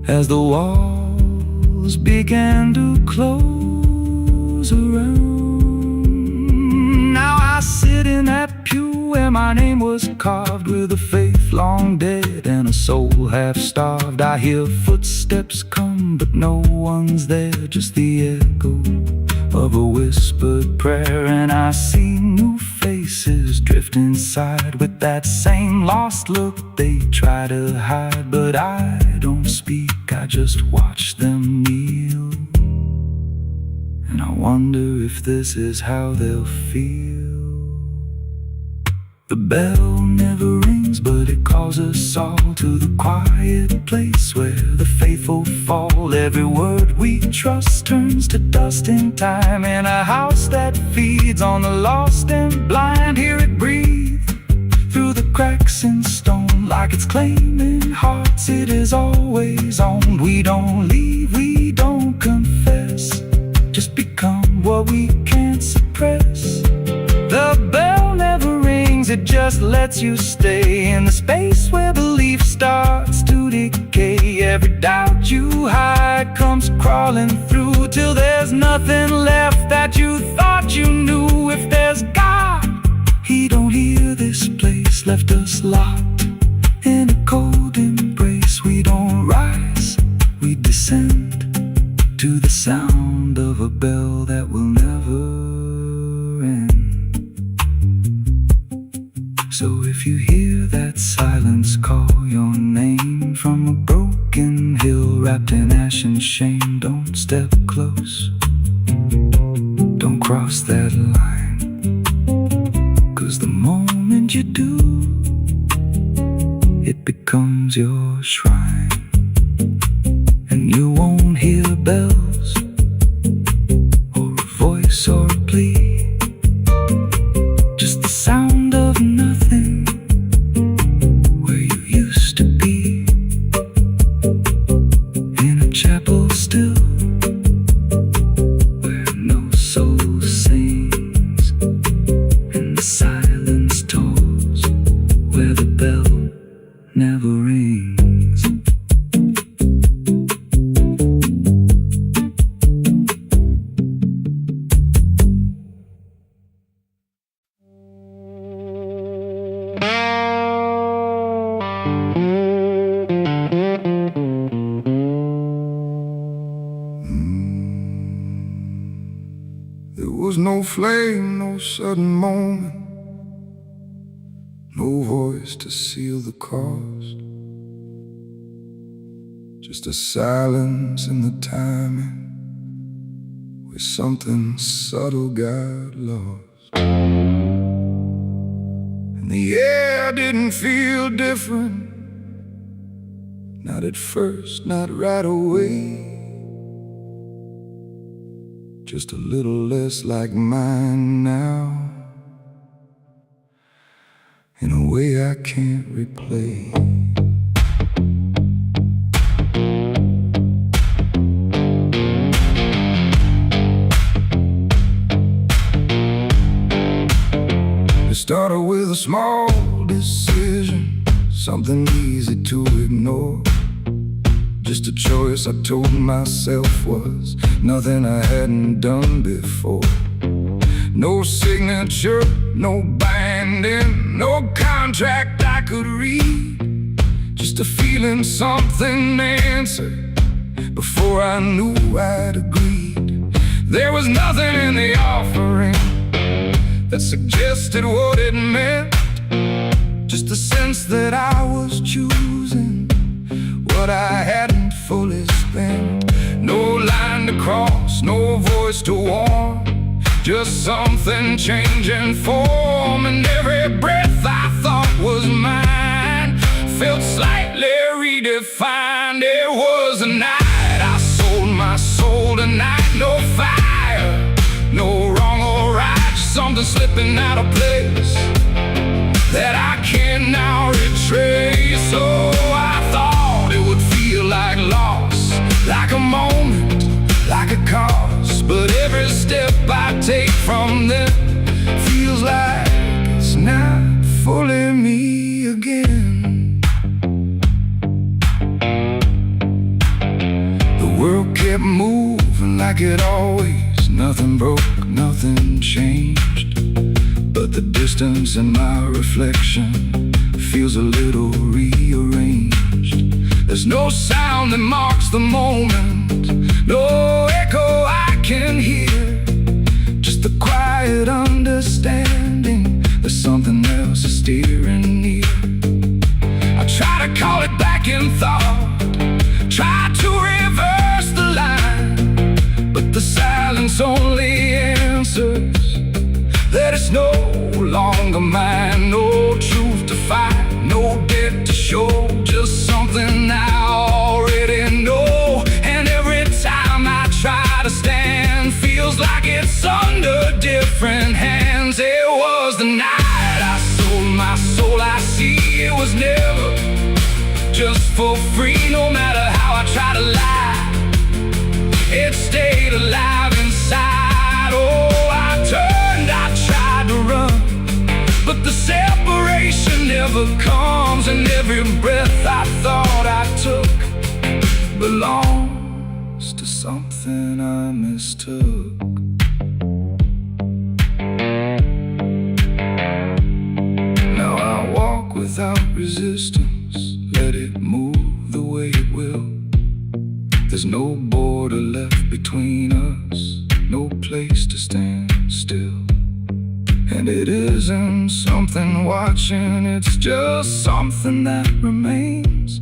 as the walls began to close around. Now I sit in that pew where my name was carved, with a faith long dead and a soul half starved. I hear footsteps come, but no one's there, just the echo of a whispered prayer. And I see new faces drift inside with that same lost look they try to hide. But I don't speak, I just watch them kneel, and I wonder if this is how they'll feel. The bell never rings, but it calls us all to the quiet place where the faithful fall. Every word we trust turns to dust in time, in a house that feeds on the lost and blind. Hear it breathe through the cracks in stone, like it's claiming hearts it is always on. We don't leave, we don't confess, just become what we can't suppress. The bell never rings, it just lets you stay in the space where belief starts to decay. Every doubt you hide comes crawling through, till there's nothing left that you thought you knew. If there's God, He don't hear this place, left us locked in a cold embrace. We don't rise, we descend to the sound of a bell that will never cross that line. 'Cause the moment you do, it becomes your shrine. And you won't hear bells or a voice or a plea, just the sound of nothing where you used to be. In a chapel still, where no soul sings, and the silence tolls, where the bell never rings. There was no flame, no sudden moment, no voice to seal the cost, just a silence in the timing where something subtle got lost. And the air didn't feel different, not at first, not right away, just a little less like mine now, in a way I can't replay. It started with a small decision, something easy to ignore. Just a choice I told myself was nothing I hadn't done before. No signature, no binding, no contract I could read, just a feeling something answered before I knew I'd agreed. There was nothing in the offering that suggested what it meant, just the sense that I was choosing what I hadn't fully spent. No line to cross, no voice to warn, just something changing form. And every breath I thought was mine felt slightly redefined. It was a night I sold my soul tonight. No fire, no wrong or right, just something slipping out of place that I can now retrace. So I thought it would feel like loss, like a moment, like a cost. But every step I take from them feels like it's not fully me again. The world kept moving like it always, nothing broke, nothing changed, but the distance in my reflection feels a little rearranged. There's no sound that marks the moment, no echo I can hear, just the quiet understanding there's something else is steering near. I try to call it back in thought, try to reverse the line, but the silence only answers that it's no longer mine. No truth to fight, no debt to show, just something I already know. And every time I try to stand, feels like it's under different hands. It was the night I sold my soul. I see it was never just for free. No matter how I try to lie, it stayed alive inside. Oh, I turned, I tried to run, but the separation never comes. And every breath I thought I took belongs to something I mistook. Now I walk without resistance, let it move the way it will. There's no border left between us, no place to stand still. And it isn't something watching, it's just something that remains,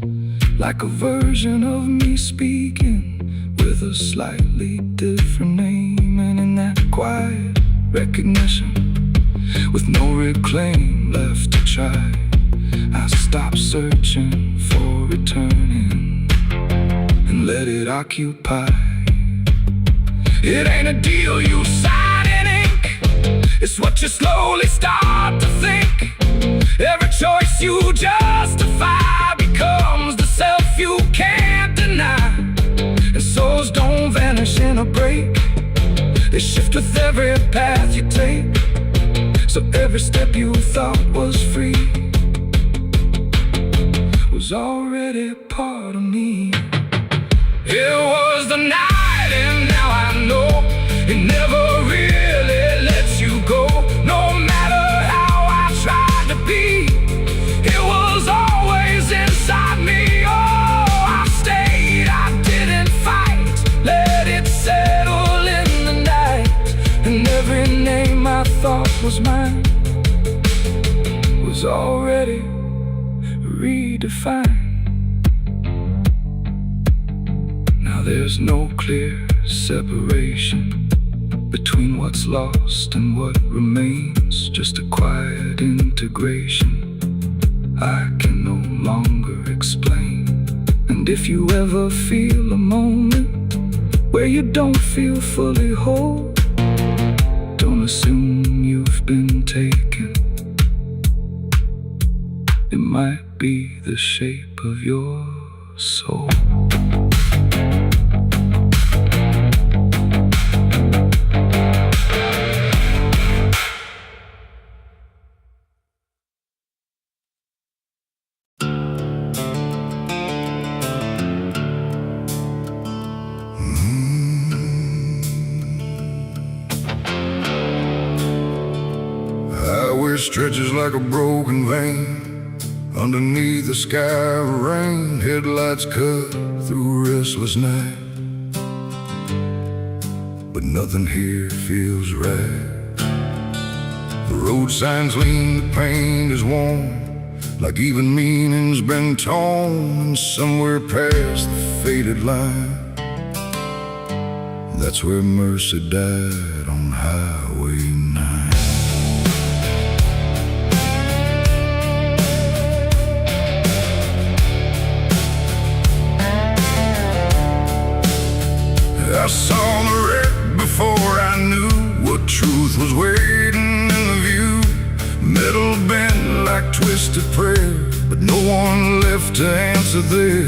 like a version of me speaking with a slightly different name. And in that quiet recognition, with no reclaim left to try. I stopped searching for returning and let it occupy. It ain't a deal you sign in ink, it's what you slowly start to think. Every choice you justify becomes the self you can't deny. And souls don't vanish in a break, they shift with every path you take. So every step you thought was free was already part of me. It was the night and now I know it never really lets you go. No matter how I tried to be, it was always inside me. Oh, I stayed, I didn't fight, let it settle in the night. And every name I thought was mine was already redefined. Now there's no clear separation between what's lost and what remains, just a quiet integration I can no longer explain. And if you ever feel a moment where you don't feel fully whole, don't assume you've been taken. It might be the shape of your soul. Highway stretches like a broken vein underneath the sky of rain. Headlights cut through a restless night, but nothing here feels right. The road signs lean, the paint is worn, like even meaning's been torn. And somewhere past the faded line, that's where mercy died on Highway 9. I saw the wreck before I knew what truth was waiting in the view. Metal bent like twisted prayer, but no one left to answer there.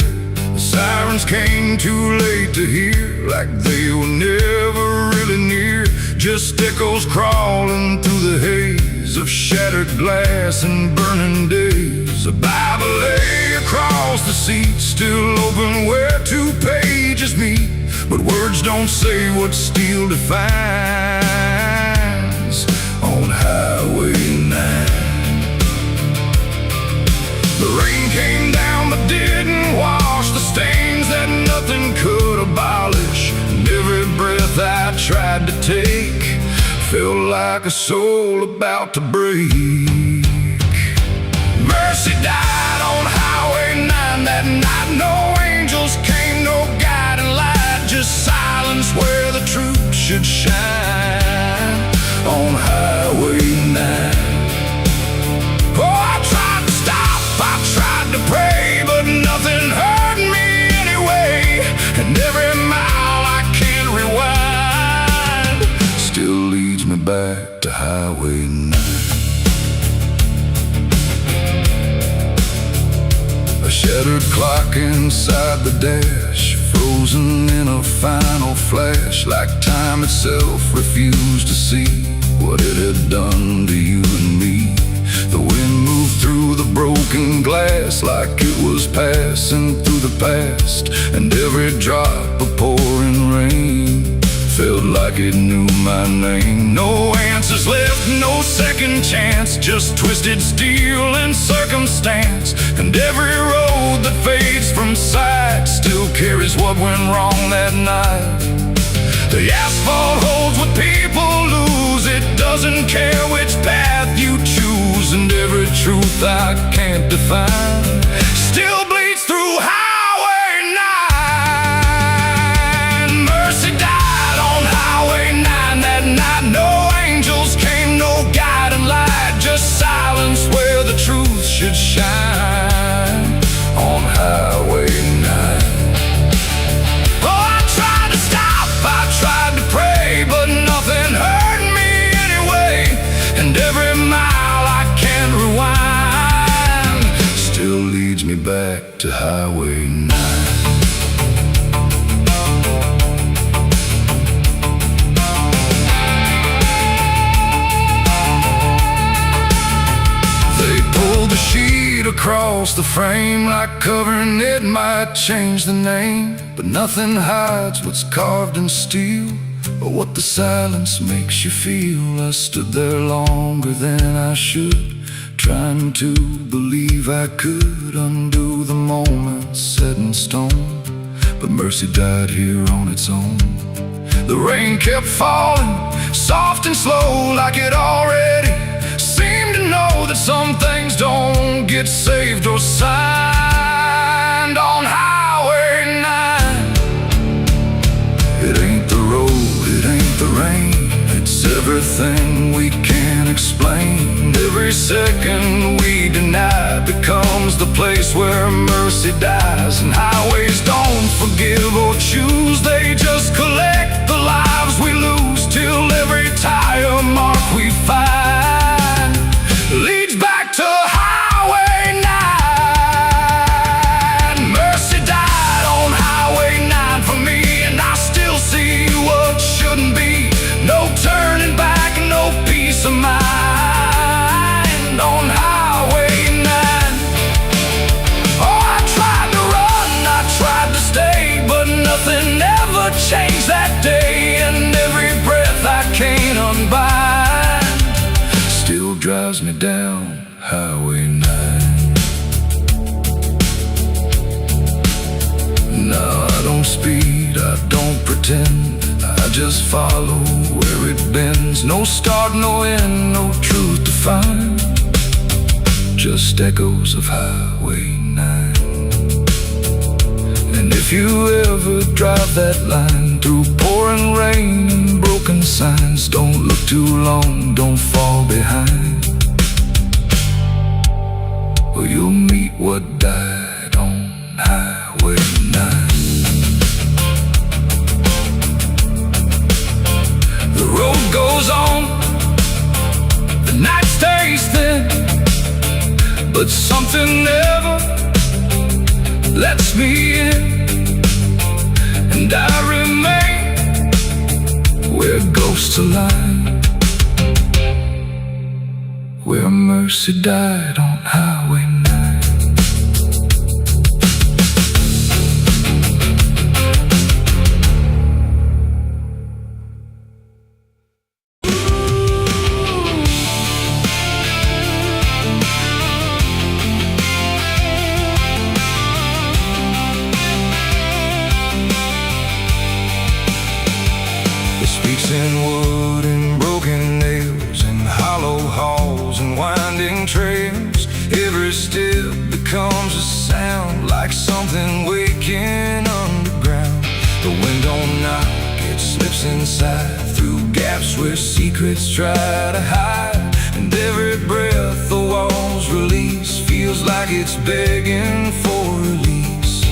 The sirens came too late to hear, like they were never really near. Just echoes crawling through the haze of shattered glass and burning days. A Bible lay across the seat, still open where 2 pages meet. But words don't say what steel defines on Highway 9. The rain came down but didn't wash the stains that nothing could abolish. And every breath I tried to take felt like a soul about to break. Mercy died on Highway 9 that night. No angels came, no guiding light, just silence where the truth should shine on Highway 9. Oh, I tried to stop, I tried to pray, but nothing hurt me anyway. And every mile I can't rewind still leads me back to Highway 9. A shattered clock inside the dash, frozen in a final flash, like time itself refused to see what it had done to you and me. The wind moved through the broken glass like it was passing through the past, and every drop of pouring rain felt like it knew my name. No answers left, no second chance, just twisted steel and circumstance. And every road that fades from sight still carries what went wrong that night. The asphalt holds what people lose, it doesn't care which path you choose. And every truth I can't define still bleeds through Highway 9. Mercy died on Highway 9 that night. No angels back to Highway 9. They pulled the sheet across the frame, like covering it might change the name. But nothing hides what's carved in steel, or what the silence makes you feel. I stood there longer than I should, trying to believe I could undo the moment set in stone. But mercy died here on its own. The rain kept falling, soft and slow, like it already seemed to know that some things don't get saved or signed on Highway 9. It ain't the road, it ain't the rain, it's everything we can't explain. Every second we deny becomes the place where mercy dies. And highways don't forgive or choose, they just collect the lives we lose, till every tire mark we find leads back to Highway 9. Mercy died on Highway 9 for me, and I still see what shouldn't be. No turning back, no peace of mind on Highway 9. Oh, I tried to run, I tried to stay, but nothing ever changed that day. And every breath I can't unbind still drives me down Highway 9. No, I don't speed, I don't pretend, I just follow where it bends. No start, no end, no truth to find, just echoes of Highway 9. And if you ever drive that line through pouring rain and broken signs, don't look too long, don't fall behind, or you'll meet what died on Highway 9. The road goes on, the night stays thin, but something never lets me in. And I remain where ghosts align, where mercy died on Highway 9. Speaks in wood and broken nails, and hollow halls and winding trails. Every step becomes a sound, like something waking underground. The wind don't knock, it slips inside, through gaps where secrets try to hide. And every breath the walls release feels like it's begging for release.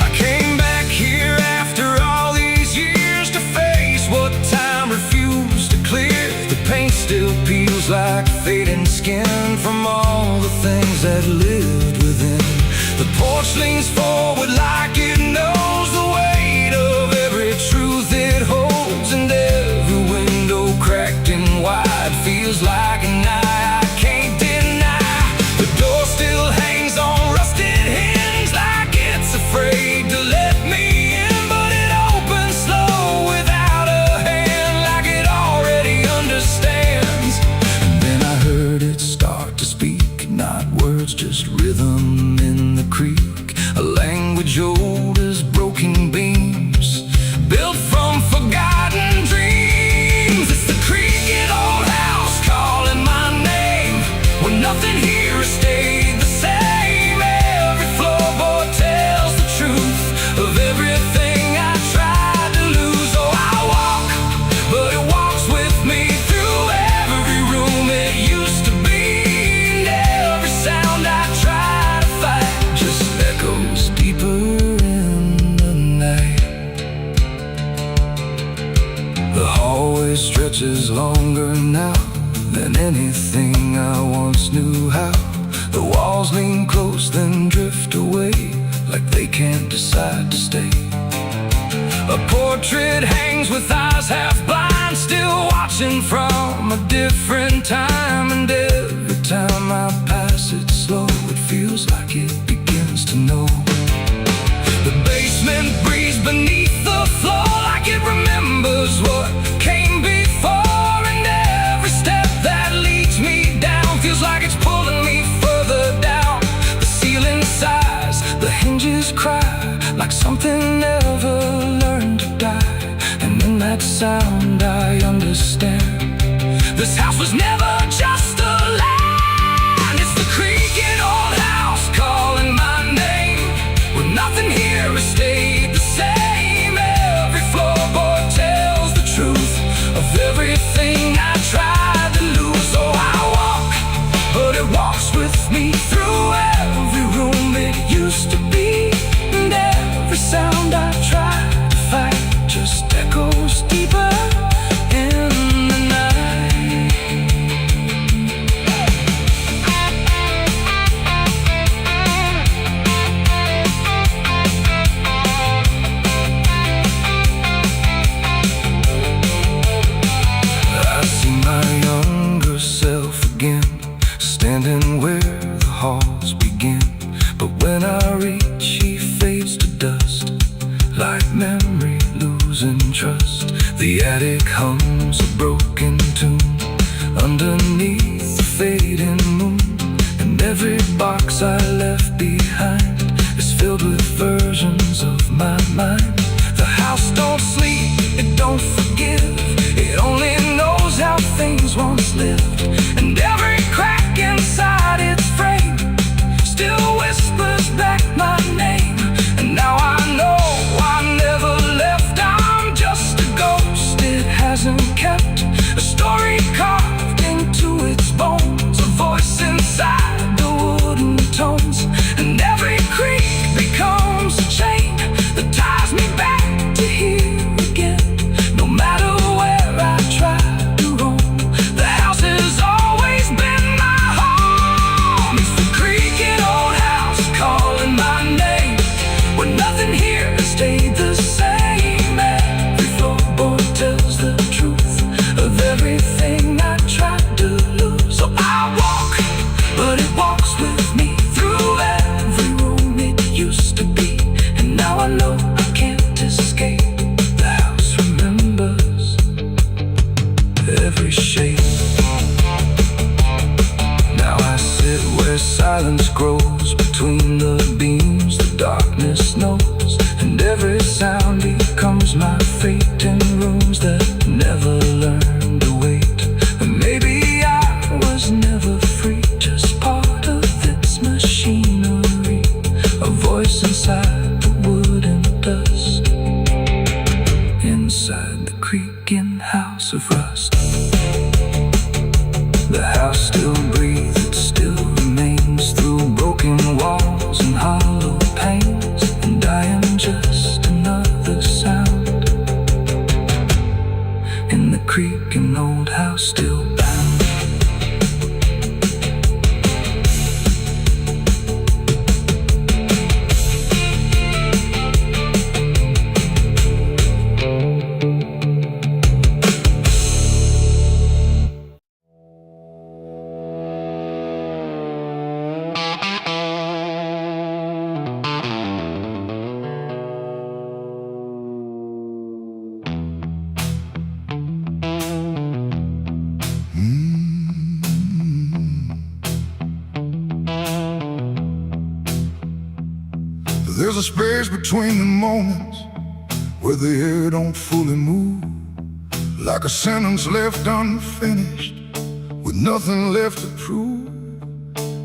I came back here after all these years to face what time refused to clear. The paint still peels like fading skin from all the things that lived within. The porch leans forward like it knows the weight of every truth it holds. And every window cracked and wide feels like an eye I can't deny. The door still hangs on rusted hinges, like it's afraid to let me in. But it opens slow without a hand, like it already understands. And then I heard it start to speak, not words, just rhythm in the creek. A language old as broken beams, built from forgotten dreams. It's the creaking old house calling my name, when nothing here has stayed the same. Every floorboard tells the truth of everything I tried to lose. Oh, I walk, but it walks with me through every room it used to be. And every sound I try to fight just echoes deeper in the night. The hallway stretches longer now than anything I once knew how. The walls lean close then drift away, like they can't decide to stay. A portrait hangs with eyes half blind, still watching from a different time. And every time I pass it slow, it feels like it begins to know. The basement breeze beneath the floor, like it remembers what came before. And every step that leads me down feels like it's pulling me further down. The ceiling sighs, the hinges cry, like something never learned to die. And in that sound I understand, this house was never just a land. It's the creaking old house calling my name, where nothing here has stayed the same. Every floorboard tells the truth of everything I tried to lose. So I walk, but it walks with me through every room it used to be. And every sound I try to fight just echoes deeper in the night. I see my younger self again, standing where the halls begin. But when I reach, he fades to dust, like memory losing trust. The attic hums a broken tune underneath the fading moon. And every box I left behind is filled with versions of my mind. The house don't sleep, it don't forgive, it only knows how things once lived. And every crack inside its frame still whispers back my name. And now I know I never left, I'm just a ghost. It hasn't kept a story carved into its bones, a voice inside the wooden tones. And every creak becomes a chain that ties me back to here again. No matter where I try to roam, the house has always been my home. It's the creaking old house calling my name, where nothing here has stayed the same. Every floorboard tells the truth of everything I tried to lose. So I walk, but it walks with me through every room it used to be. And now I know I can't escape, the house remembers every shape. Now I sit where silence grows between the beams, the darkness knows. And every sound becomes my fate in rooms that never learned to wait. And maybe I was never free, just part of its machinery, a voice inside the wooden dust, inside the creaking house of rust. The house still breathes, it still remains through broken walls and hollow panes. And I am just another sound in the creaking old house still bound. There's a space between the moments where the air don't fully move, like a sentence left unfinished with nothing left to prove.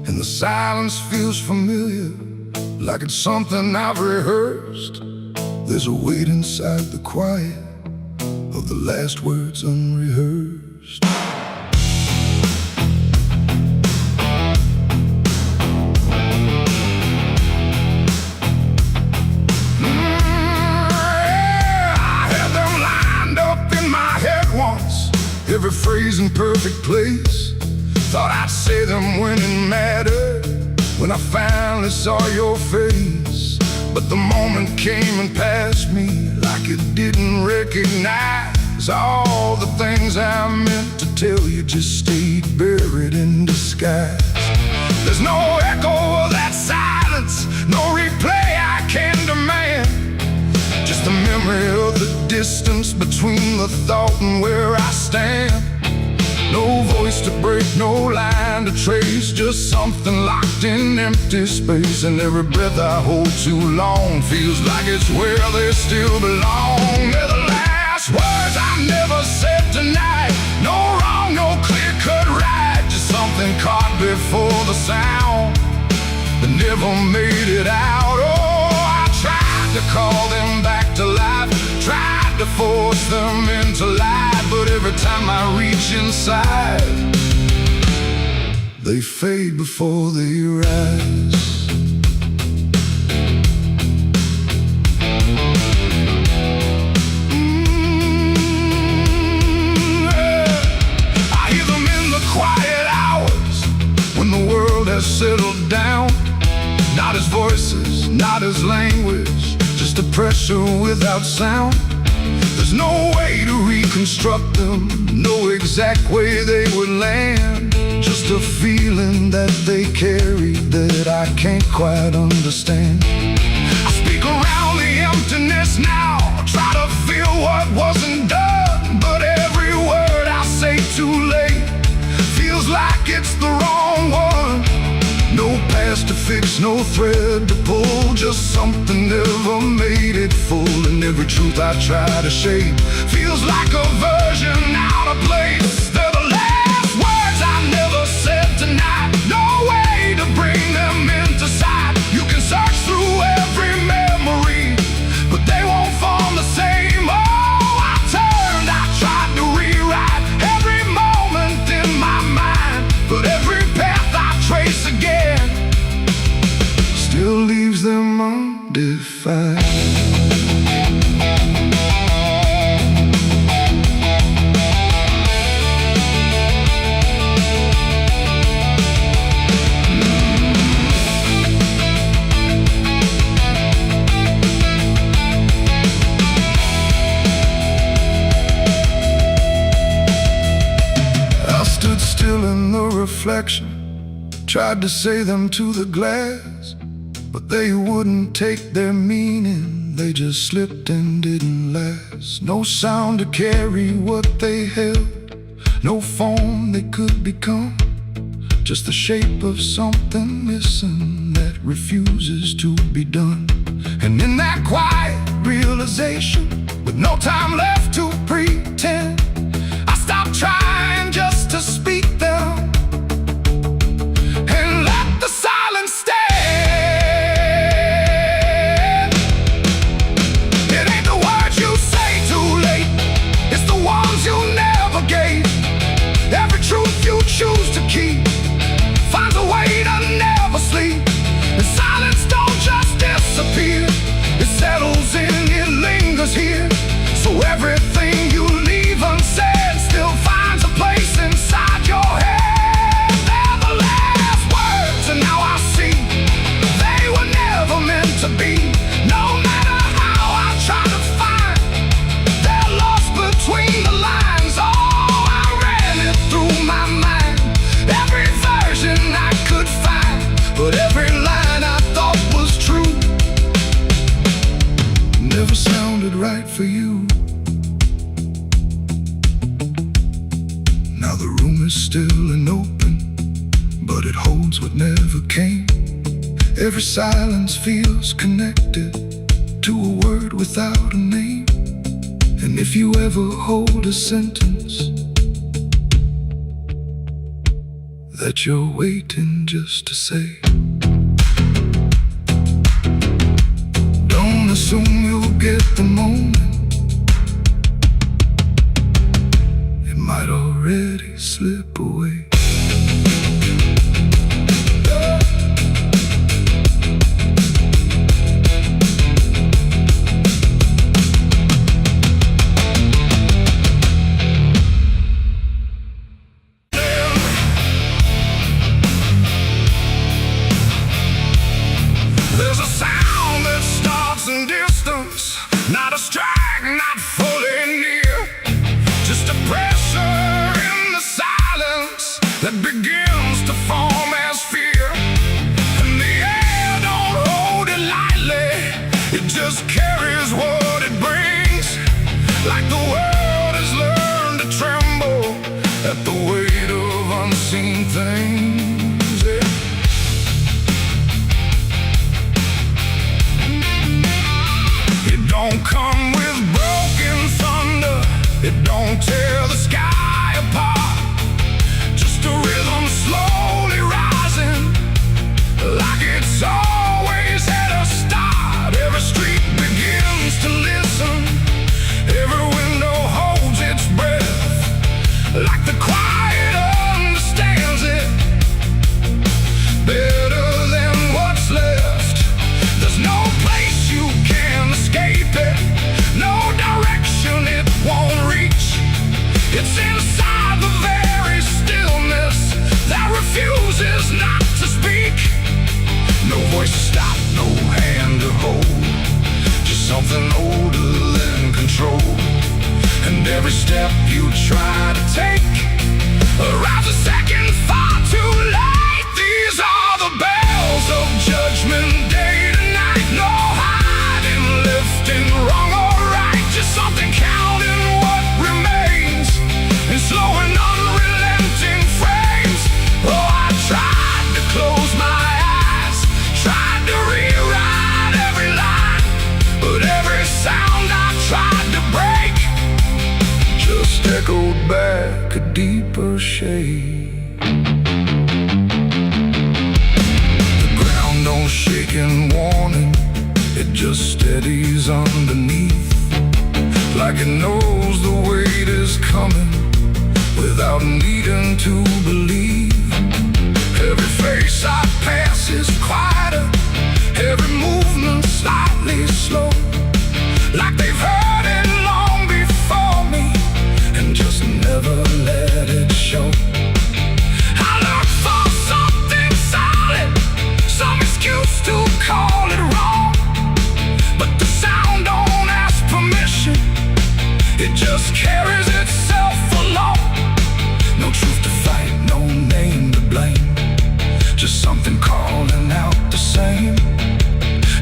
And the silence feels familiar, like it's something I've rehearsed. There's a weight inside the quiet of the last words unrehearsed. Every phrase in perfect place, thought I'd say them when it mattered. When I finally saw your face, But the moment came and passed me like it didn't recognize all the things I meant to tell you just stayed buried in disguise. There's no echo of that silence, no replay I can demand. Just the memory of the distance between the thought and where I stand. No voice to break, no line to trace, just something locked in empty space. And every breath I hold too long feels like it's where they still belong. They're the last words I never said tonight. No wrong, no clear-cut right, just something caught before the sound that never made it out. Oh, I tried to call them back to life, tried to force them into life, but every time I reach inside, they fade before they rise. I hear them in the quiet hours when the world has settled down. Not as voices, not as language, just a pressure without sound. There's no way to reconstruct them, no exact way they would land. Just a feeling that they carry that I can't quite understand. I speak around the emptiness now, try to feel what wasn't done, but every word I say too late feels like it's the wrong one. No past to fix, no thread to pull, just something never made it full. And every truth I try to shape feels like a version out of place. They're the last words I never said tonight, no way to bring them into sight. You can search through every memory, but they won't form the same. Oh, I turned, I tried to rewrite every moment in my mind, but every path I trace again still leaves them undefined. I stood still in the reflection, tried to say them to the glass, but they wouldn't take their meaning, they just slipped and didn't last. No sound to carry what they held, no form they could become, just the shape of something missing that refuses to be done. And in that quiet realization, with no time left to pretend, I stopped trying just to speak them and let the silence stand. Choose to keep finds a way to never sleep. And silence don't just disappear, it settles in, it lingers here. So everything you leave unsaid still finds a place inside your head. They're the last words, and now I see they were never meant to be. No matter how I try to find, they're lost between the lines. Oh, I ran it through my mind, every version I could find, but every line I thought was true never sounded right for you. Now the room is still and open, but it holds what never came. Every silence feels connected to a word without a name. And if you ever hold a sentence that you're waiting just to say, don't assume you'll get the moment, it might already slip away. There's a sound that that begins to form as fear. And the air don't hold it lightly, it just carries what it brings. Like the world has learned to tremble at the weight of unseen things, yeah. It don't come with broken thunder, it don't tear the sky apart. Just a rhythm slowly rising, like it's always had a start. Every street begins to listen, every window holds its breath, like the quiet understands it better than what's left. There's no place you can escape it, no direction it won't reach. It's inside the very stillness that refuses not to speak. No voice to stop, no hand to hold, just something older than control. And every step you try to take arrives a second far too late. These are the bells of judgment day to night. No hiding, lifting, wrong or right, just something counting what remains in slow and unrelenting frames. Oh, I tried to close my eyes, tried to rewrite every line, but every sound I tried to break just echoed back a deeper shade. The ground don't shake in warning, it just steadies underneath, like it knows the weight is coming without needing to believe. Every face I pass is quieter, every movement slightly slow, like they've heard it long before me and just never let it show. I look for something solid, some excuse to call it wrong, but the sound don't ask permission, it just carries itself along. No truth to fight, no name to blame, just something calling out the same.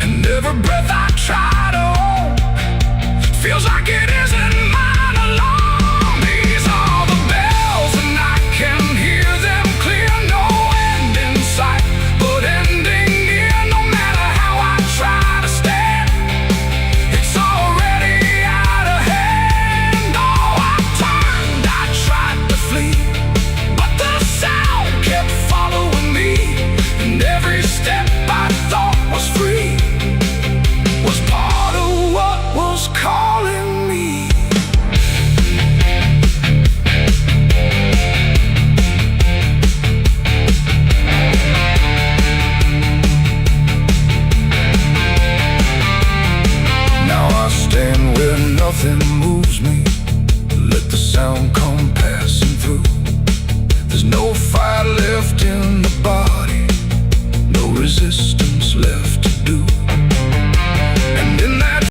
And every breath I try to hold feels like it isn't mine alone. These are the bells and I can hear them clear. No end in sight, but ending near. No matter how I try to stand, it's already out of hand. Oh, I turned, I tried to flee, but the sound kept following me, and every step I thought was free was part of what was calling me. Now I stand where nothing moves me, let the sound come passing through. There's no fire left in the body, no resistance